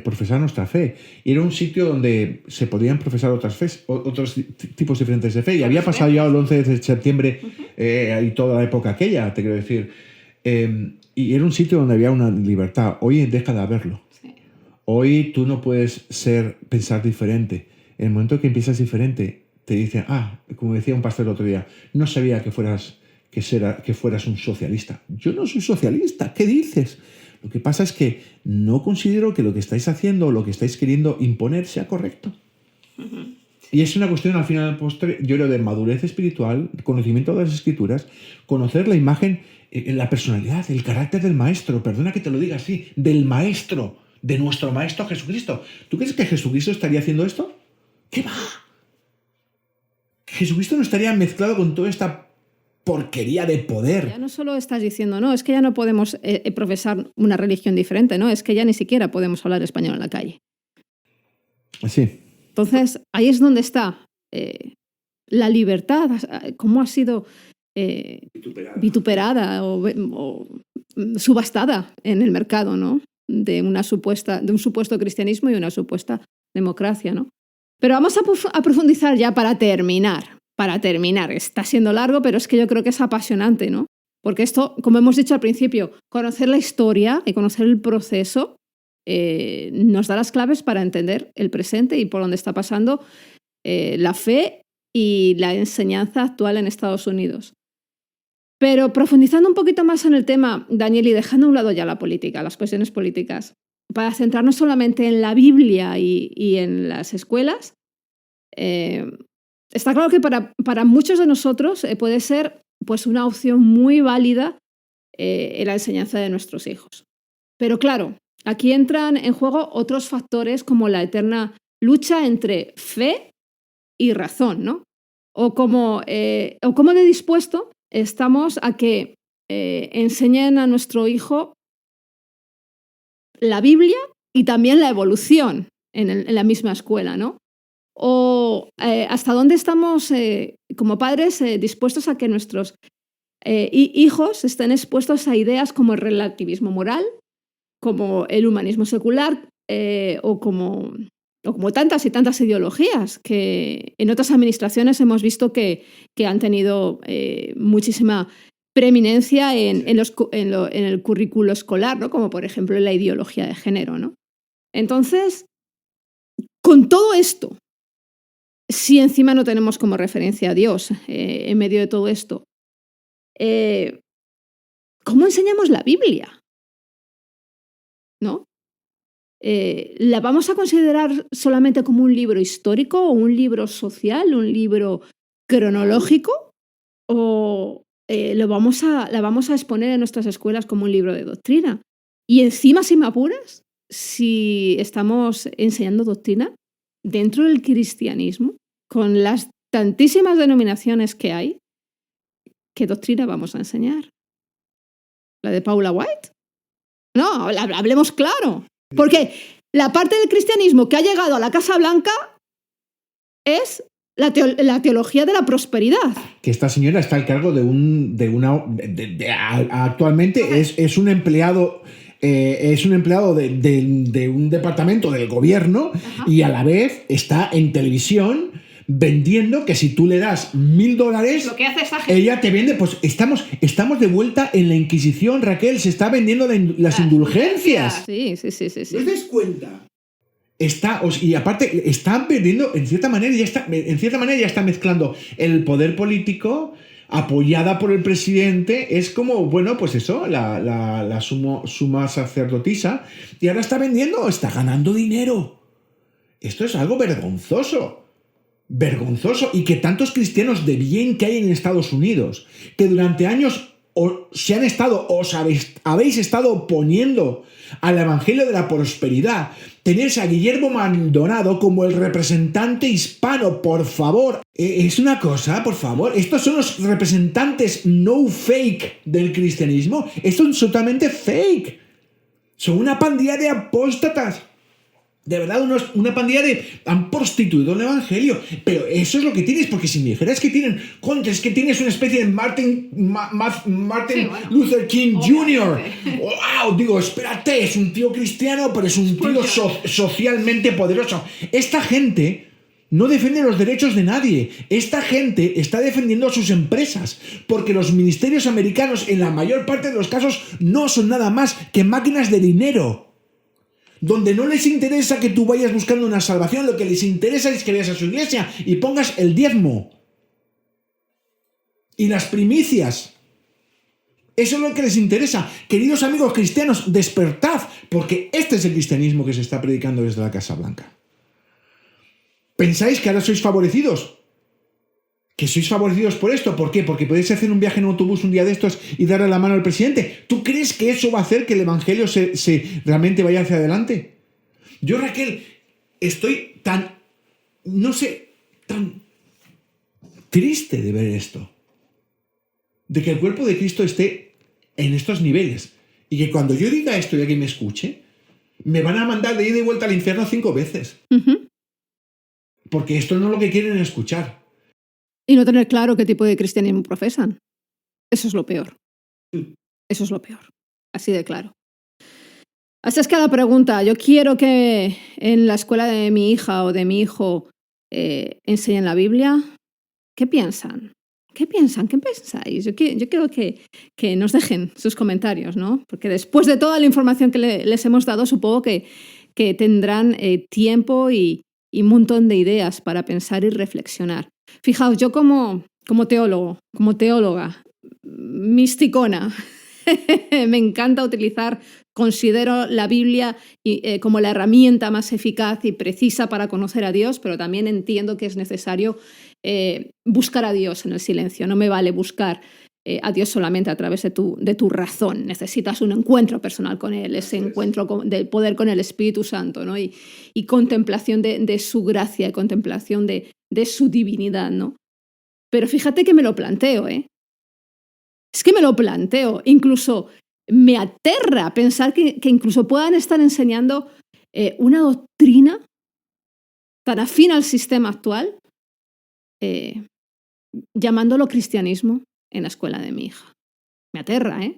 Speaker 2: profesar nuestra fe. Y era un sitio donde se podían profesar otros tipos diferentes de fe. Y había pasado ya el 11 de septiembre y toda la época aquella, te quiero decir. Y era un sitio donde había una libertad. Hoy deja de haberlo. Sí. Hoy tú no puedes pensar diferente. En el momento que empiezas diferente, te dicen, como decía un pastor el otro día, no sabía que fueras un socialista. Yo no soy socialista, ¿qué dices? Lo que pasa es que no considero que lo que estáis haciendo o lo que estáis queriendo imponer sea correcto. Uh-huh. Y es una cuestión, al final, yo creo, de madurez espiritual, conocimiento de las Escrituras, conocer la imagen, la personalidad, el carácter del Maestro, perdona que te lo diga así, del Maestro, de nuestro Maestro Jesucristo. ¿Tú crees que Jesucristo estaría haciendo esto? ¿Qué va? Jesucristo no estaría mezclado con toda esta porquería de poder.
Speaker 1: Ya no solo estás diciendo, no, es que ya no podemos profesar una religión diferente, no, es que ya ni siquiera podemos hablar español en la calle.
Speaker 2: Sí.
Speaker 1: Entonces, ahí es donde está la libertad, cómo ha sido vituperada o subastada en el mercado, ¿no? De un supuesto cristianismo y una supuesta democracia, ¿no? Pero vamos a profundizar ya para terminar. Está siendo largo, pero es que yo creo que es apasionante, ¿no? Porque esto, como hemos dicho al principio, conocer la historia y conocer el proceso nos da las claves para entender el presente y por dónde está pasando la fe y la enseñanza actual en Estados Unidos. Pero profundizando un poquito más en el tema, Daniel, y dejando a un lado ya la política, las cuestiones políticas, para centrarnos solamente en la Biblia y en las escuelas, está claro que para muchos de nosotros puede ser pues, una opción muy válida en la enseñanza de nuestros hijos. Pero claro, aquí entran en juego otros factores como la eterna lucha entre fe y razón, ¿no? O cómo de dispuesto estamos a que enseñen a nuestro hijo la Biblia y también la evolución en la misma escuela, ¿no? O hasta dónde estamos como padres dispuestos a que nuestros hijos estén expuestos a ideas como el relativismo moral, como el humanismo secular o como tantas y tantas ideologías que en otras administraciones hemos visto que han tenido muchísima preeminencia en el currículo escolar, ¿no? Como por ejemplo la ideología de género, ¿no? Entonces, con todo esto, si encima no tenemos como referencia a Dios en medio de todo esto, ¿cómo enseñamos la Biblia? ¿No? ¿La vamos a considerar solamente como un libro histórico o un libro social, un libro cronológico? ¿O la vamos a exponer en nuestras escuelas como un libro de doctrina? Y encima, si me apuras, si estamos enseñando doctrina dentro del cristianismo, con las tantísimas denominaciones que hay, ¿qué doctrina vamos a enseñar? ¿La de Paula White? No, hablemos claro. Porque la parte del cristianismo que ha llegado a la Casa Blanca es la teología de la prosperidad.
Speaker 2: Que esta señora está al cargo actualmente es un empleado. Es un empleado de un departamento del gobierno. Ajá. Y a la vez está en televisión vendiendo que si tú le das $1,000,
Speaker 1: lo que hace esa gente,
Speaker 2: ella te vende. Pues estamos de vuelta en la Inquisición, Raquel. Se está vendiendo las indulgencias.
Speaker 1: Sí.
Speaker 2: ¿No te das cuenta? Y aparte están vendiendo, en cierta manera ya está mezclando el poder político apoyada por el presidente. Es como, bueno, pues eso, la suma sacerdotisa, y ahora está ganando dinero. Esto es algo vergonzoso, y que tantos cristianos de bien que hay en Estados Unidos, que durante años os habéis estado oponiendo al evangelio de la prosperidad, tenéis a Guillermo Maldonado como el representante hispano, por favor. Es una cosa, por favor, estos son los representantes no fake del cristianismo. Estos son totalmente fake. Son una pandilla de apóstatas. De verdad, una pandilla han prostituido el evangelio. Pero eso es lo que tienes, porque si me dijeras que tienen contra, es que tienes una especie de Martin Luther King Jr. ¡Wow! Digo, espérate, es un tío cristiano, pero es un tío socialmente poderoso. Esta gente no defiende los derechos de nadie. Esta gente está defendiendo a sus empresas, porque los ministerios americanos, en la mayor parte de los casos, no son nada más que máquinas de dinero, donde no les interesa que tú vayas buscando una salvación. Lo que les interesa es que vayas a su iglesia y pongas el diezmo y las primicias. Eso es lo que les interesa. Queridos amigos cristianos, despertad, porque este es el cristianismo que se está predicando desde la Casa Blanca. ¿Pensáis que ahora sois favorecidos? ¿Que sois favorecidos por esto? ¿Por qué? Porque podéis hacer un viaje en autobús un día de estos y darle la mano al presidente. ¿Tú crees que eso va a hacer que el evangelio se realmente vaya hacia adelante? Yo, Raquel, estoy tan triste de ver esto. de que el cuerpo de Cristo esté en estos niveles. Y que cuando yo diga esto y alguien me escuche, me van a mandar de ida y vuelta al infierno 5 veces.
Speaker 1: Ujú.
Speaker 2: Porque esto no es lo que quieren escuchar.
Speaker 1: Y no tener claro qué tipo de cristianismo profesan. Eso es lo peor. Eso es lo peor. Así de claro. Así es que la pregunta, yo quiero que en la escuela de mi hija o de mi hijo enseñen la Biblia. ¿Qué piensan? ¿Qué piensan? ¿Qué pensáis? Yo quiero que nos dejen sus comentarios, ¿no? Porque después de toda la información que les hemos dado, supongo que tendrán tiempo y un montón de ideas para pensar y reflexionar. Fijaos, yo como teólogo, como teóloga, misticona, me encanta considero la Biblia como la herramienta más eficaz y precisa para conocer a Dios, pero también entiendo que es necesario buscar a Dios en el silencio. No me vale buscar a Dios solamente a través de tu razón. Necesitas un encuentro personal con Él, ese encuentro de poder con el Espíritu Santo, ¿no? y contemplación de su gracia, y contemplación de su divinidad, ¿no? Pero fíjate que me lo planteo, ¿eh? Es que me lo planteo. Incluso me aterra pensar que incluso puedan estar enseñando una doctrina tan afín al sistema actual, llamándolo cristianismo en la escuela de mi hija. Me aterra, ¿eh?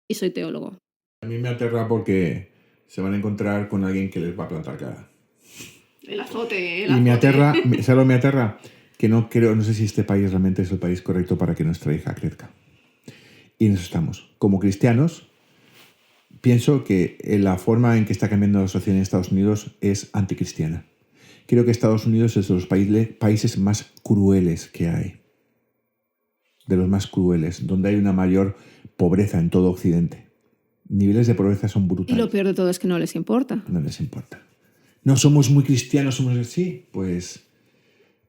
Speaker 1: Y soy teólogo.
Speaker 2: A mí me aterra porque se van a encontrar con alguien que les va a plantar cara.
Speaker 1: El azote.
Speaker 2: Y me aterra, ¿sabes lo que me aterra? Que no sé si este país realmente es el país correcto para que nuestra hija crezca. Y en eso estamos. Como cristianos, pienso que la forma en que está cambiando la sociedad en Estados Unidos es anticristiana. Creo que Estados Unidos es de los países más crueles que hay. De los más crueles, donde hay una mayor pobreza en todo Occidente. Niveles de pobreza son brutales.
Speaker 1: Y lo peor de todo es que no les importa.
Speaker 2: No les importa. No somos muy cristianos, somos así. Pues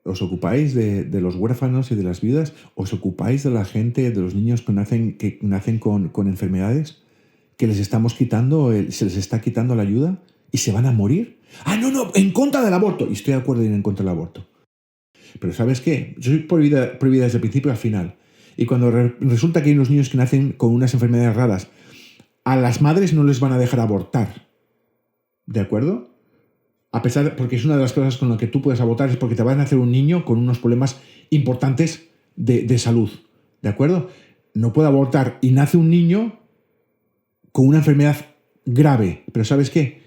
Speaker 2: os ocupáis de los huérfanos y de las viudas, os ocupáis de la gente, de los niños que nacen con enfermedades, que les estamos quitando, se les está quitando la ayuda y se van a morir. Ah, no, en contra del aborto. Y estoy de acuerdo en contra del aborto. Pero ¿sabes qué? Yo soy prohibida desde el principio al final. Y cuando resulta que hay unos niños que nacen con unas enfermedades raras, a las madres no les van a dejar abortar. ¿De acuerdo? Porque es una de las cosas con las que tú puedes abortar, es porque te van a hacer un niño con unos problemas importantes de salud. ¿De acuerdo? No puede abortar y nace un niño con una enfermedad grave. Pero ¿sabes qué?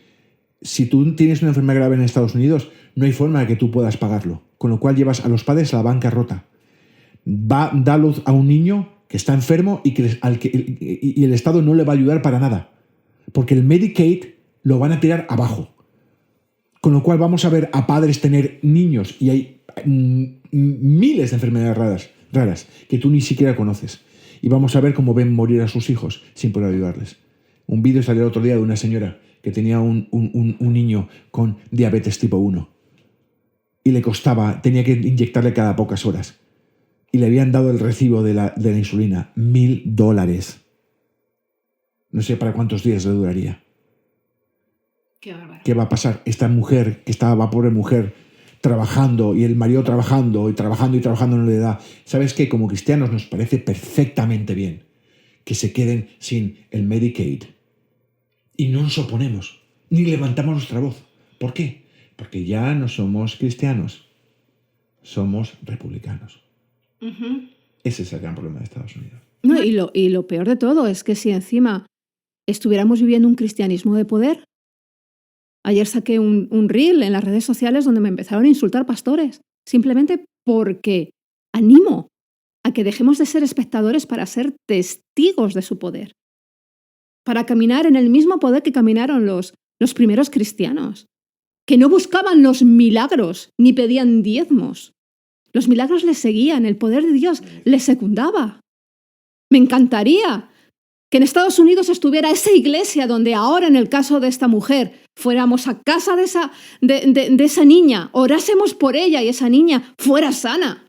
Speaker 2: Si tú tienes una enfermedad grave en Estados Unidos, no hay forma de que tú puedas pagarlo. Con lo cual llevas a los padres a la bancarrota. Da luz a un niño que está enfermo y el Estado no le va a ayudar para nada. Porque el Medicaid lo van a tirar abajo. Con lo cual vamos a ver a padres tener niños y hay miles de enfermedades raras que tú ni siquiera conoces. Y vamos a ver cómo ven morir a sus hijos sin poder ayudarles. Un vídeo salió el otro día de una señora que tenía un niño con diabetes tipo 1 y tenía que inyectarle cada pocas horas. Y le habían dado el recibo de la insulina, $1,000. No sé para cuántos días le duraría.
Speaker 1: Qué bárbaro.
Speaker 2: ¿Qué va a pasar? Esta mujer, pobre mujer, trabajando y el marido trabajando y trabajando no le da. ¿Sabes qué? Como cristianos nos parece perfectamente bien que se queden sin el Medicaid. Y no nos oponemos, ni levantamos nuestra voz. ¿Por qué? Porque ya no somos cristianos, somos republicanos.
Speaker 1: Uh-huh.
Speaker 2: Ese es el gran problema de Estados Unidos.
Speaker 1: No, y lo peor de todo es que si encima estuviéramos viviendo un cristianismo de poder. Ayer saqué un reel en las redes sociales donde me empezaron a insultar pastores, simplemente porque animo a que dejemos de ser espectadores para ser testigos de su poder, para caminar en el mismo poder que caminaron los primeros cristianos, que no buscaban los milagros ni pedían diezmos. Los milagros les seguían, el poder de Dios les secundaba. Me encantaría que en Estados Unidos estuviera esa iglesia donde ahora, en el caso de esta mujer, fuéramos a casa de esa niña, orásemos por ella y esa niña fuera sana.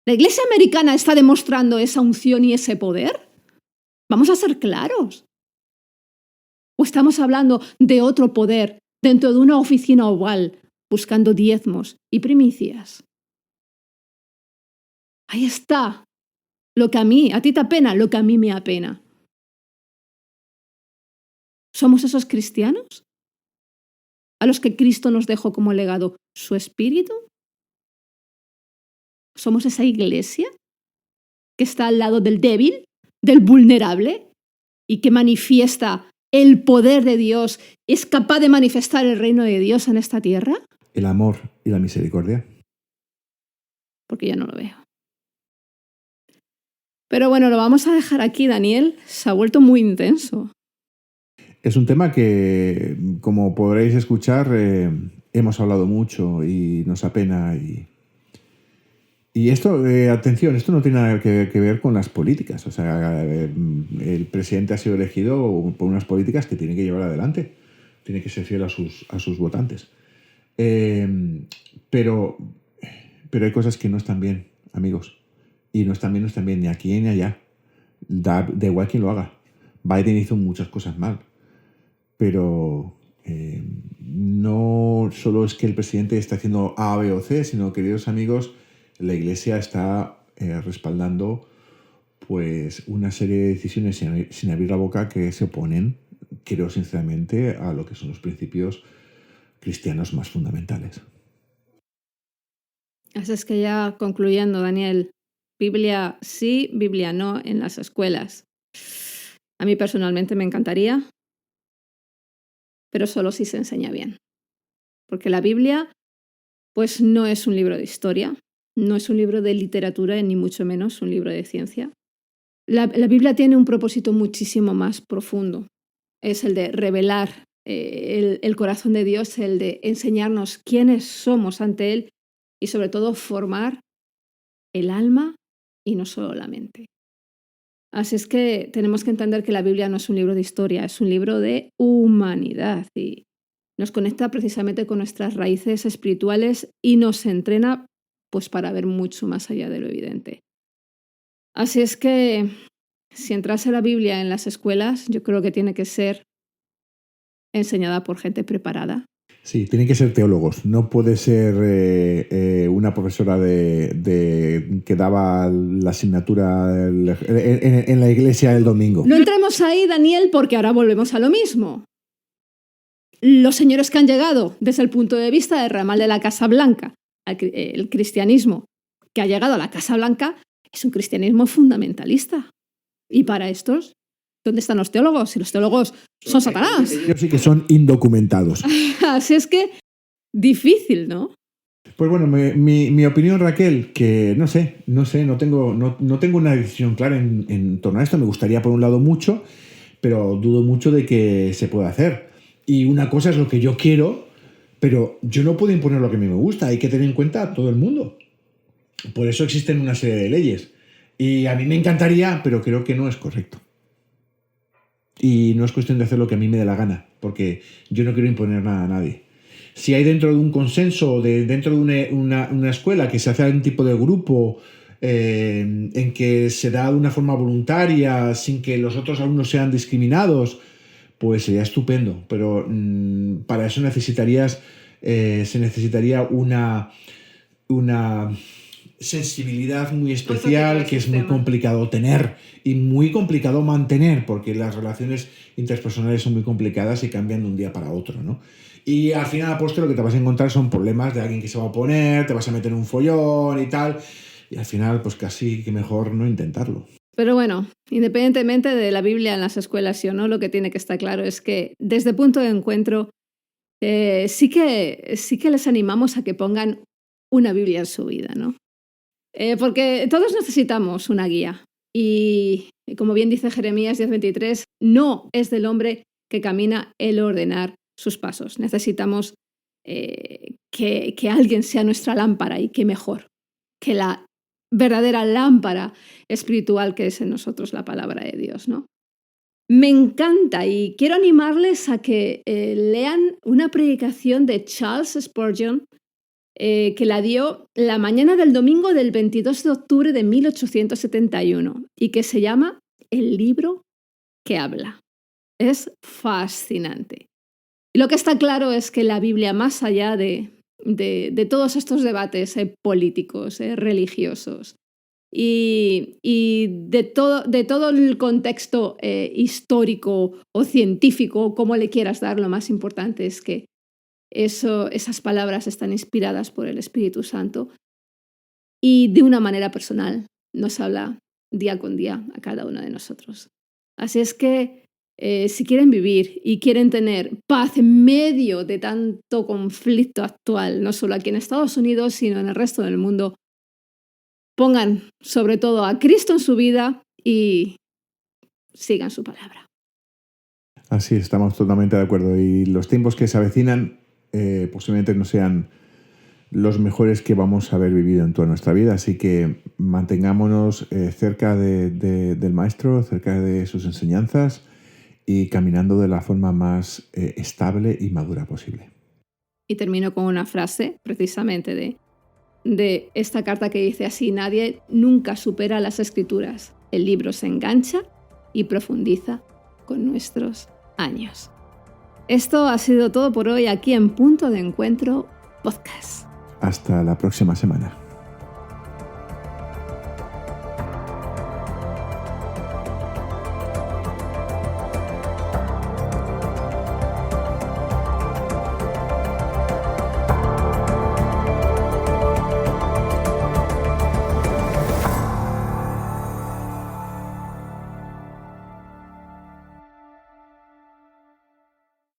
Speaker 1: ¿La iglesia americana está demostrando esa unción y ese poder? Vamos a ser claros. ¿O estamos hablando de otro poder dentro de una oficina oval buscando diezmos y primicias? Ahí está lo que a ti te apena, lo que a mí me apena. ¿Somos esos cristianos a los que Cristo nos dejó como legado su espíritu? ¿Somos esa iglesia que está al lado del débil, del vulnerable y que manifiesta el poder de Dios, es capaz de manifestar el reino de Dios en esta tierra?
Speaker 2: El amor y la misericordia.
Speaker 1: Porque yo no lo veo. Pero bueno, lo vamos a dejar aquí, Daniel. Se ha vuelto muy intenso.
Speaker 2: Es un tema que, como podréis escuchar, hemos hablado mucho y nos apena. Y esto, atención, esto no tiene nada que ver con las políticas. O sea, el presidente ha sido elegido por unas políticas que tiene que llevar adelante. Tiene que ser fiel a sus votantes. Pero hay cosas que no están bien, amigos. Y no están bien ni aquí ni allá. Da igual quien lo haga. Biden hizo muchas cosas mal. Pero no solo es que el presidente está haciendo A, B o C, sino, queridos amigos, la Iglesia está respaldando pues una serie de decisiones sin abrir la boca que se oponen, creo sinceramente, a lo que son los principios cristianos más fundamentales.
Speaker 1: Así es que ya concluyendo, Daniel, Biblia sí, Biblia no en las escuelas. A mí personalmente me encantaría, pero solo si se enseña bien. Porque la Biblia, pues no es un libro de historia, no es un libro de literatura, ni mucho menos un libro de ciencia. La Biblia tiene un propósito muchísimo más profundo. Es el de revelar el corazón de Dios, el de enseñarnos quiénes somos ante Él y sobre todo formar el alma y no solo la mente. Así es que tenemos que entender que la Biblia no es un libro de historia, es un libro de humanidad y nos conecta precisamente con nuestras raíces espirituales y nos entrena pues para ver mucho más allá de lo evidente. Así es que si entrase la Biblia en las escuelas, yo creo que tiene que ser enseñada por gente preparada.
Speaker 2: Sí, tienen que ser teólogos. No puede ser una profesora que daba la asignatura en la iglesia el domingo.
Speaker 1: No entremos ahí, Daniel, porque ahora volvemos a lo mismo. Los señores que han llegado desde el punto de vista del ramal de la Casa Blanca, el cristianismo que ha llegado a la Casa Blanca es un cristianismo fundamentalista. Y para estos, ¿dónde están los teólogos? Si los teólogos son Satanás.
Speaker 2: Ellos sí que son indocumentados.
Speaker 1: Así es que difícil, ¿no?
Speaker 2: Pues bueno, mi opinión, Raquel, que no tengo una decisión clara en torno a esto. Me gustaría, por un lado, mucho, pero dudo mucho de que se pueda hacer. Y una cosa es lo que yo quiero, pero yo no puedo imponer lo que a mí me gusta. Hay que tener en cuenta a todo el mundo. Por eso existen una serie de leyes. Y a mí me encantaría, pero creo que no es correcto. Y no es cuestión de hacer lo que a mí me dé la gana, porque yo no quiero imponer nada a nadie. Si hay dentro de un consenso, dentro de una escuela que se hace algún tipo de grupo en que se da de una forma voluntaria, sin que los otros alumnos sean discriminados, pues sería estupendo. Pero para eso se necesitaría una sensibilidad muy especial que es muy complicado tener y muy complicado mantener, porque las relaciones interpersonales son muy complicadas y cambian de un día para otro, ¿no? Y al final, lo que te vas a encontrar son problemas de alguien que se va a oponer, te vas a meter en un follón y tal, y al final pues casi que mejor no intentarlo.
Speaker 1: Pero bueno, independientemente de la Biblia en las escuelas sí o no, lo que tiene que estar claro es que desde punto de encuentro sí que les animamos a que pongan una Biblia en su vida, ¿no? Porque todos necesitamos una guía. Y como bien dice Jeremías 10:23, no es del hombre que camina el ordenar sus pasos. Necesitamos que alguien sea nuestra lámpara, y qué mejor que la verdadera lámpara espiritual que es en nosotros la palabra de Dios, ¿no? Me encanta y quiero animarles a que lean una predicación de Charles Spurgeon que la dio la mañana del domingo del 22 de octubre de 1871 y que se llama El libro que habla. Es fascinante. Y lo que está claro es que la Biblia, más allá de todos estos debates políticos, religiosos, y de todo el contexto histórico o científico, como le quieras dar, lo más importante es que esas palabras están inspiradas por el Espíritu Santo y de una manera personal nos habla día con día a cada uno de nosotros. Así es que si quieren vivir y quieren tener paz en medio de tanto conflicto actual, no solo aquí en Estados Unidos, sino en el resto del mundo, pongan sobre todo a Cristo en su vida y sigan su palabra.
Speaker 2: Así estamos totalmente de acuerdo. Y los tiempos que se avecinan posiblemente no sean los mejores que vamos a haber vivido en toda nuestra vida. Así que mantengámonos cerca del Maestro, cerca de sus enseñanzas y caminando de la forma más estable y madura posible.
Speaker 1: Y termino con una frase precisamente de esta carta que dice así: nadie nunca supera las Escrituras. El libro se engancha y profundiza con nuestros años. Esto ha sido todo por hoy aquí en Punto de Encuentro Podcast.
Speaker 2: Hasta la próxima semana.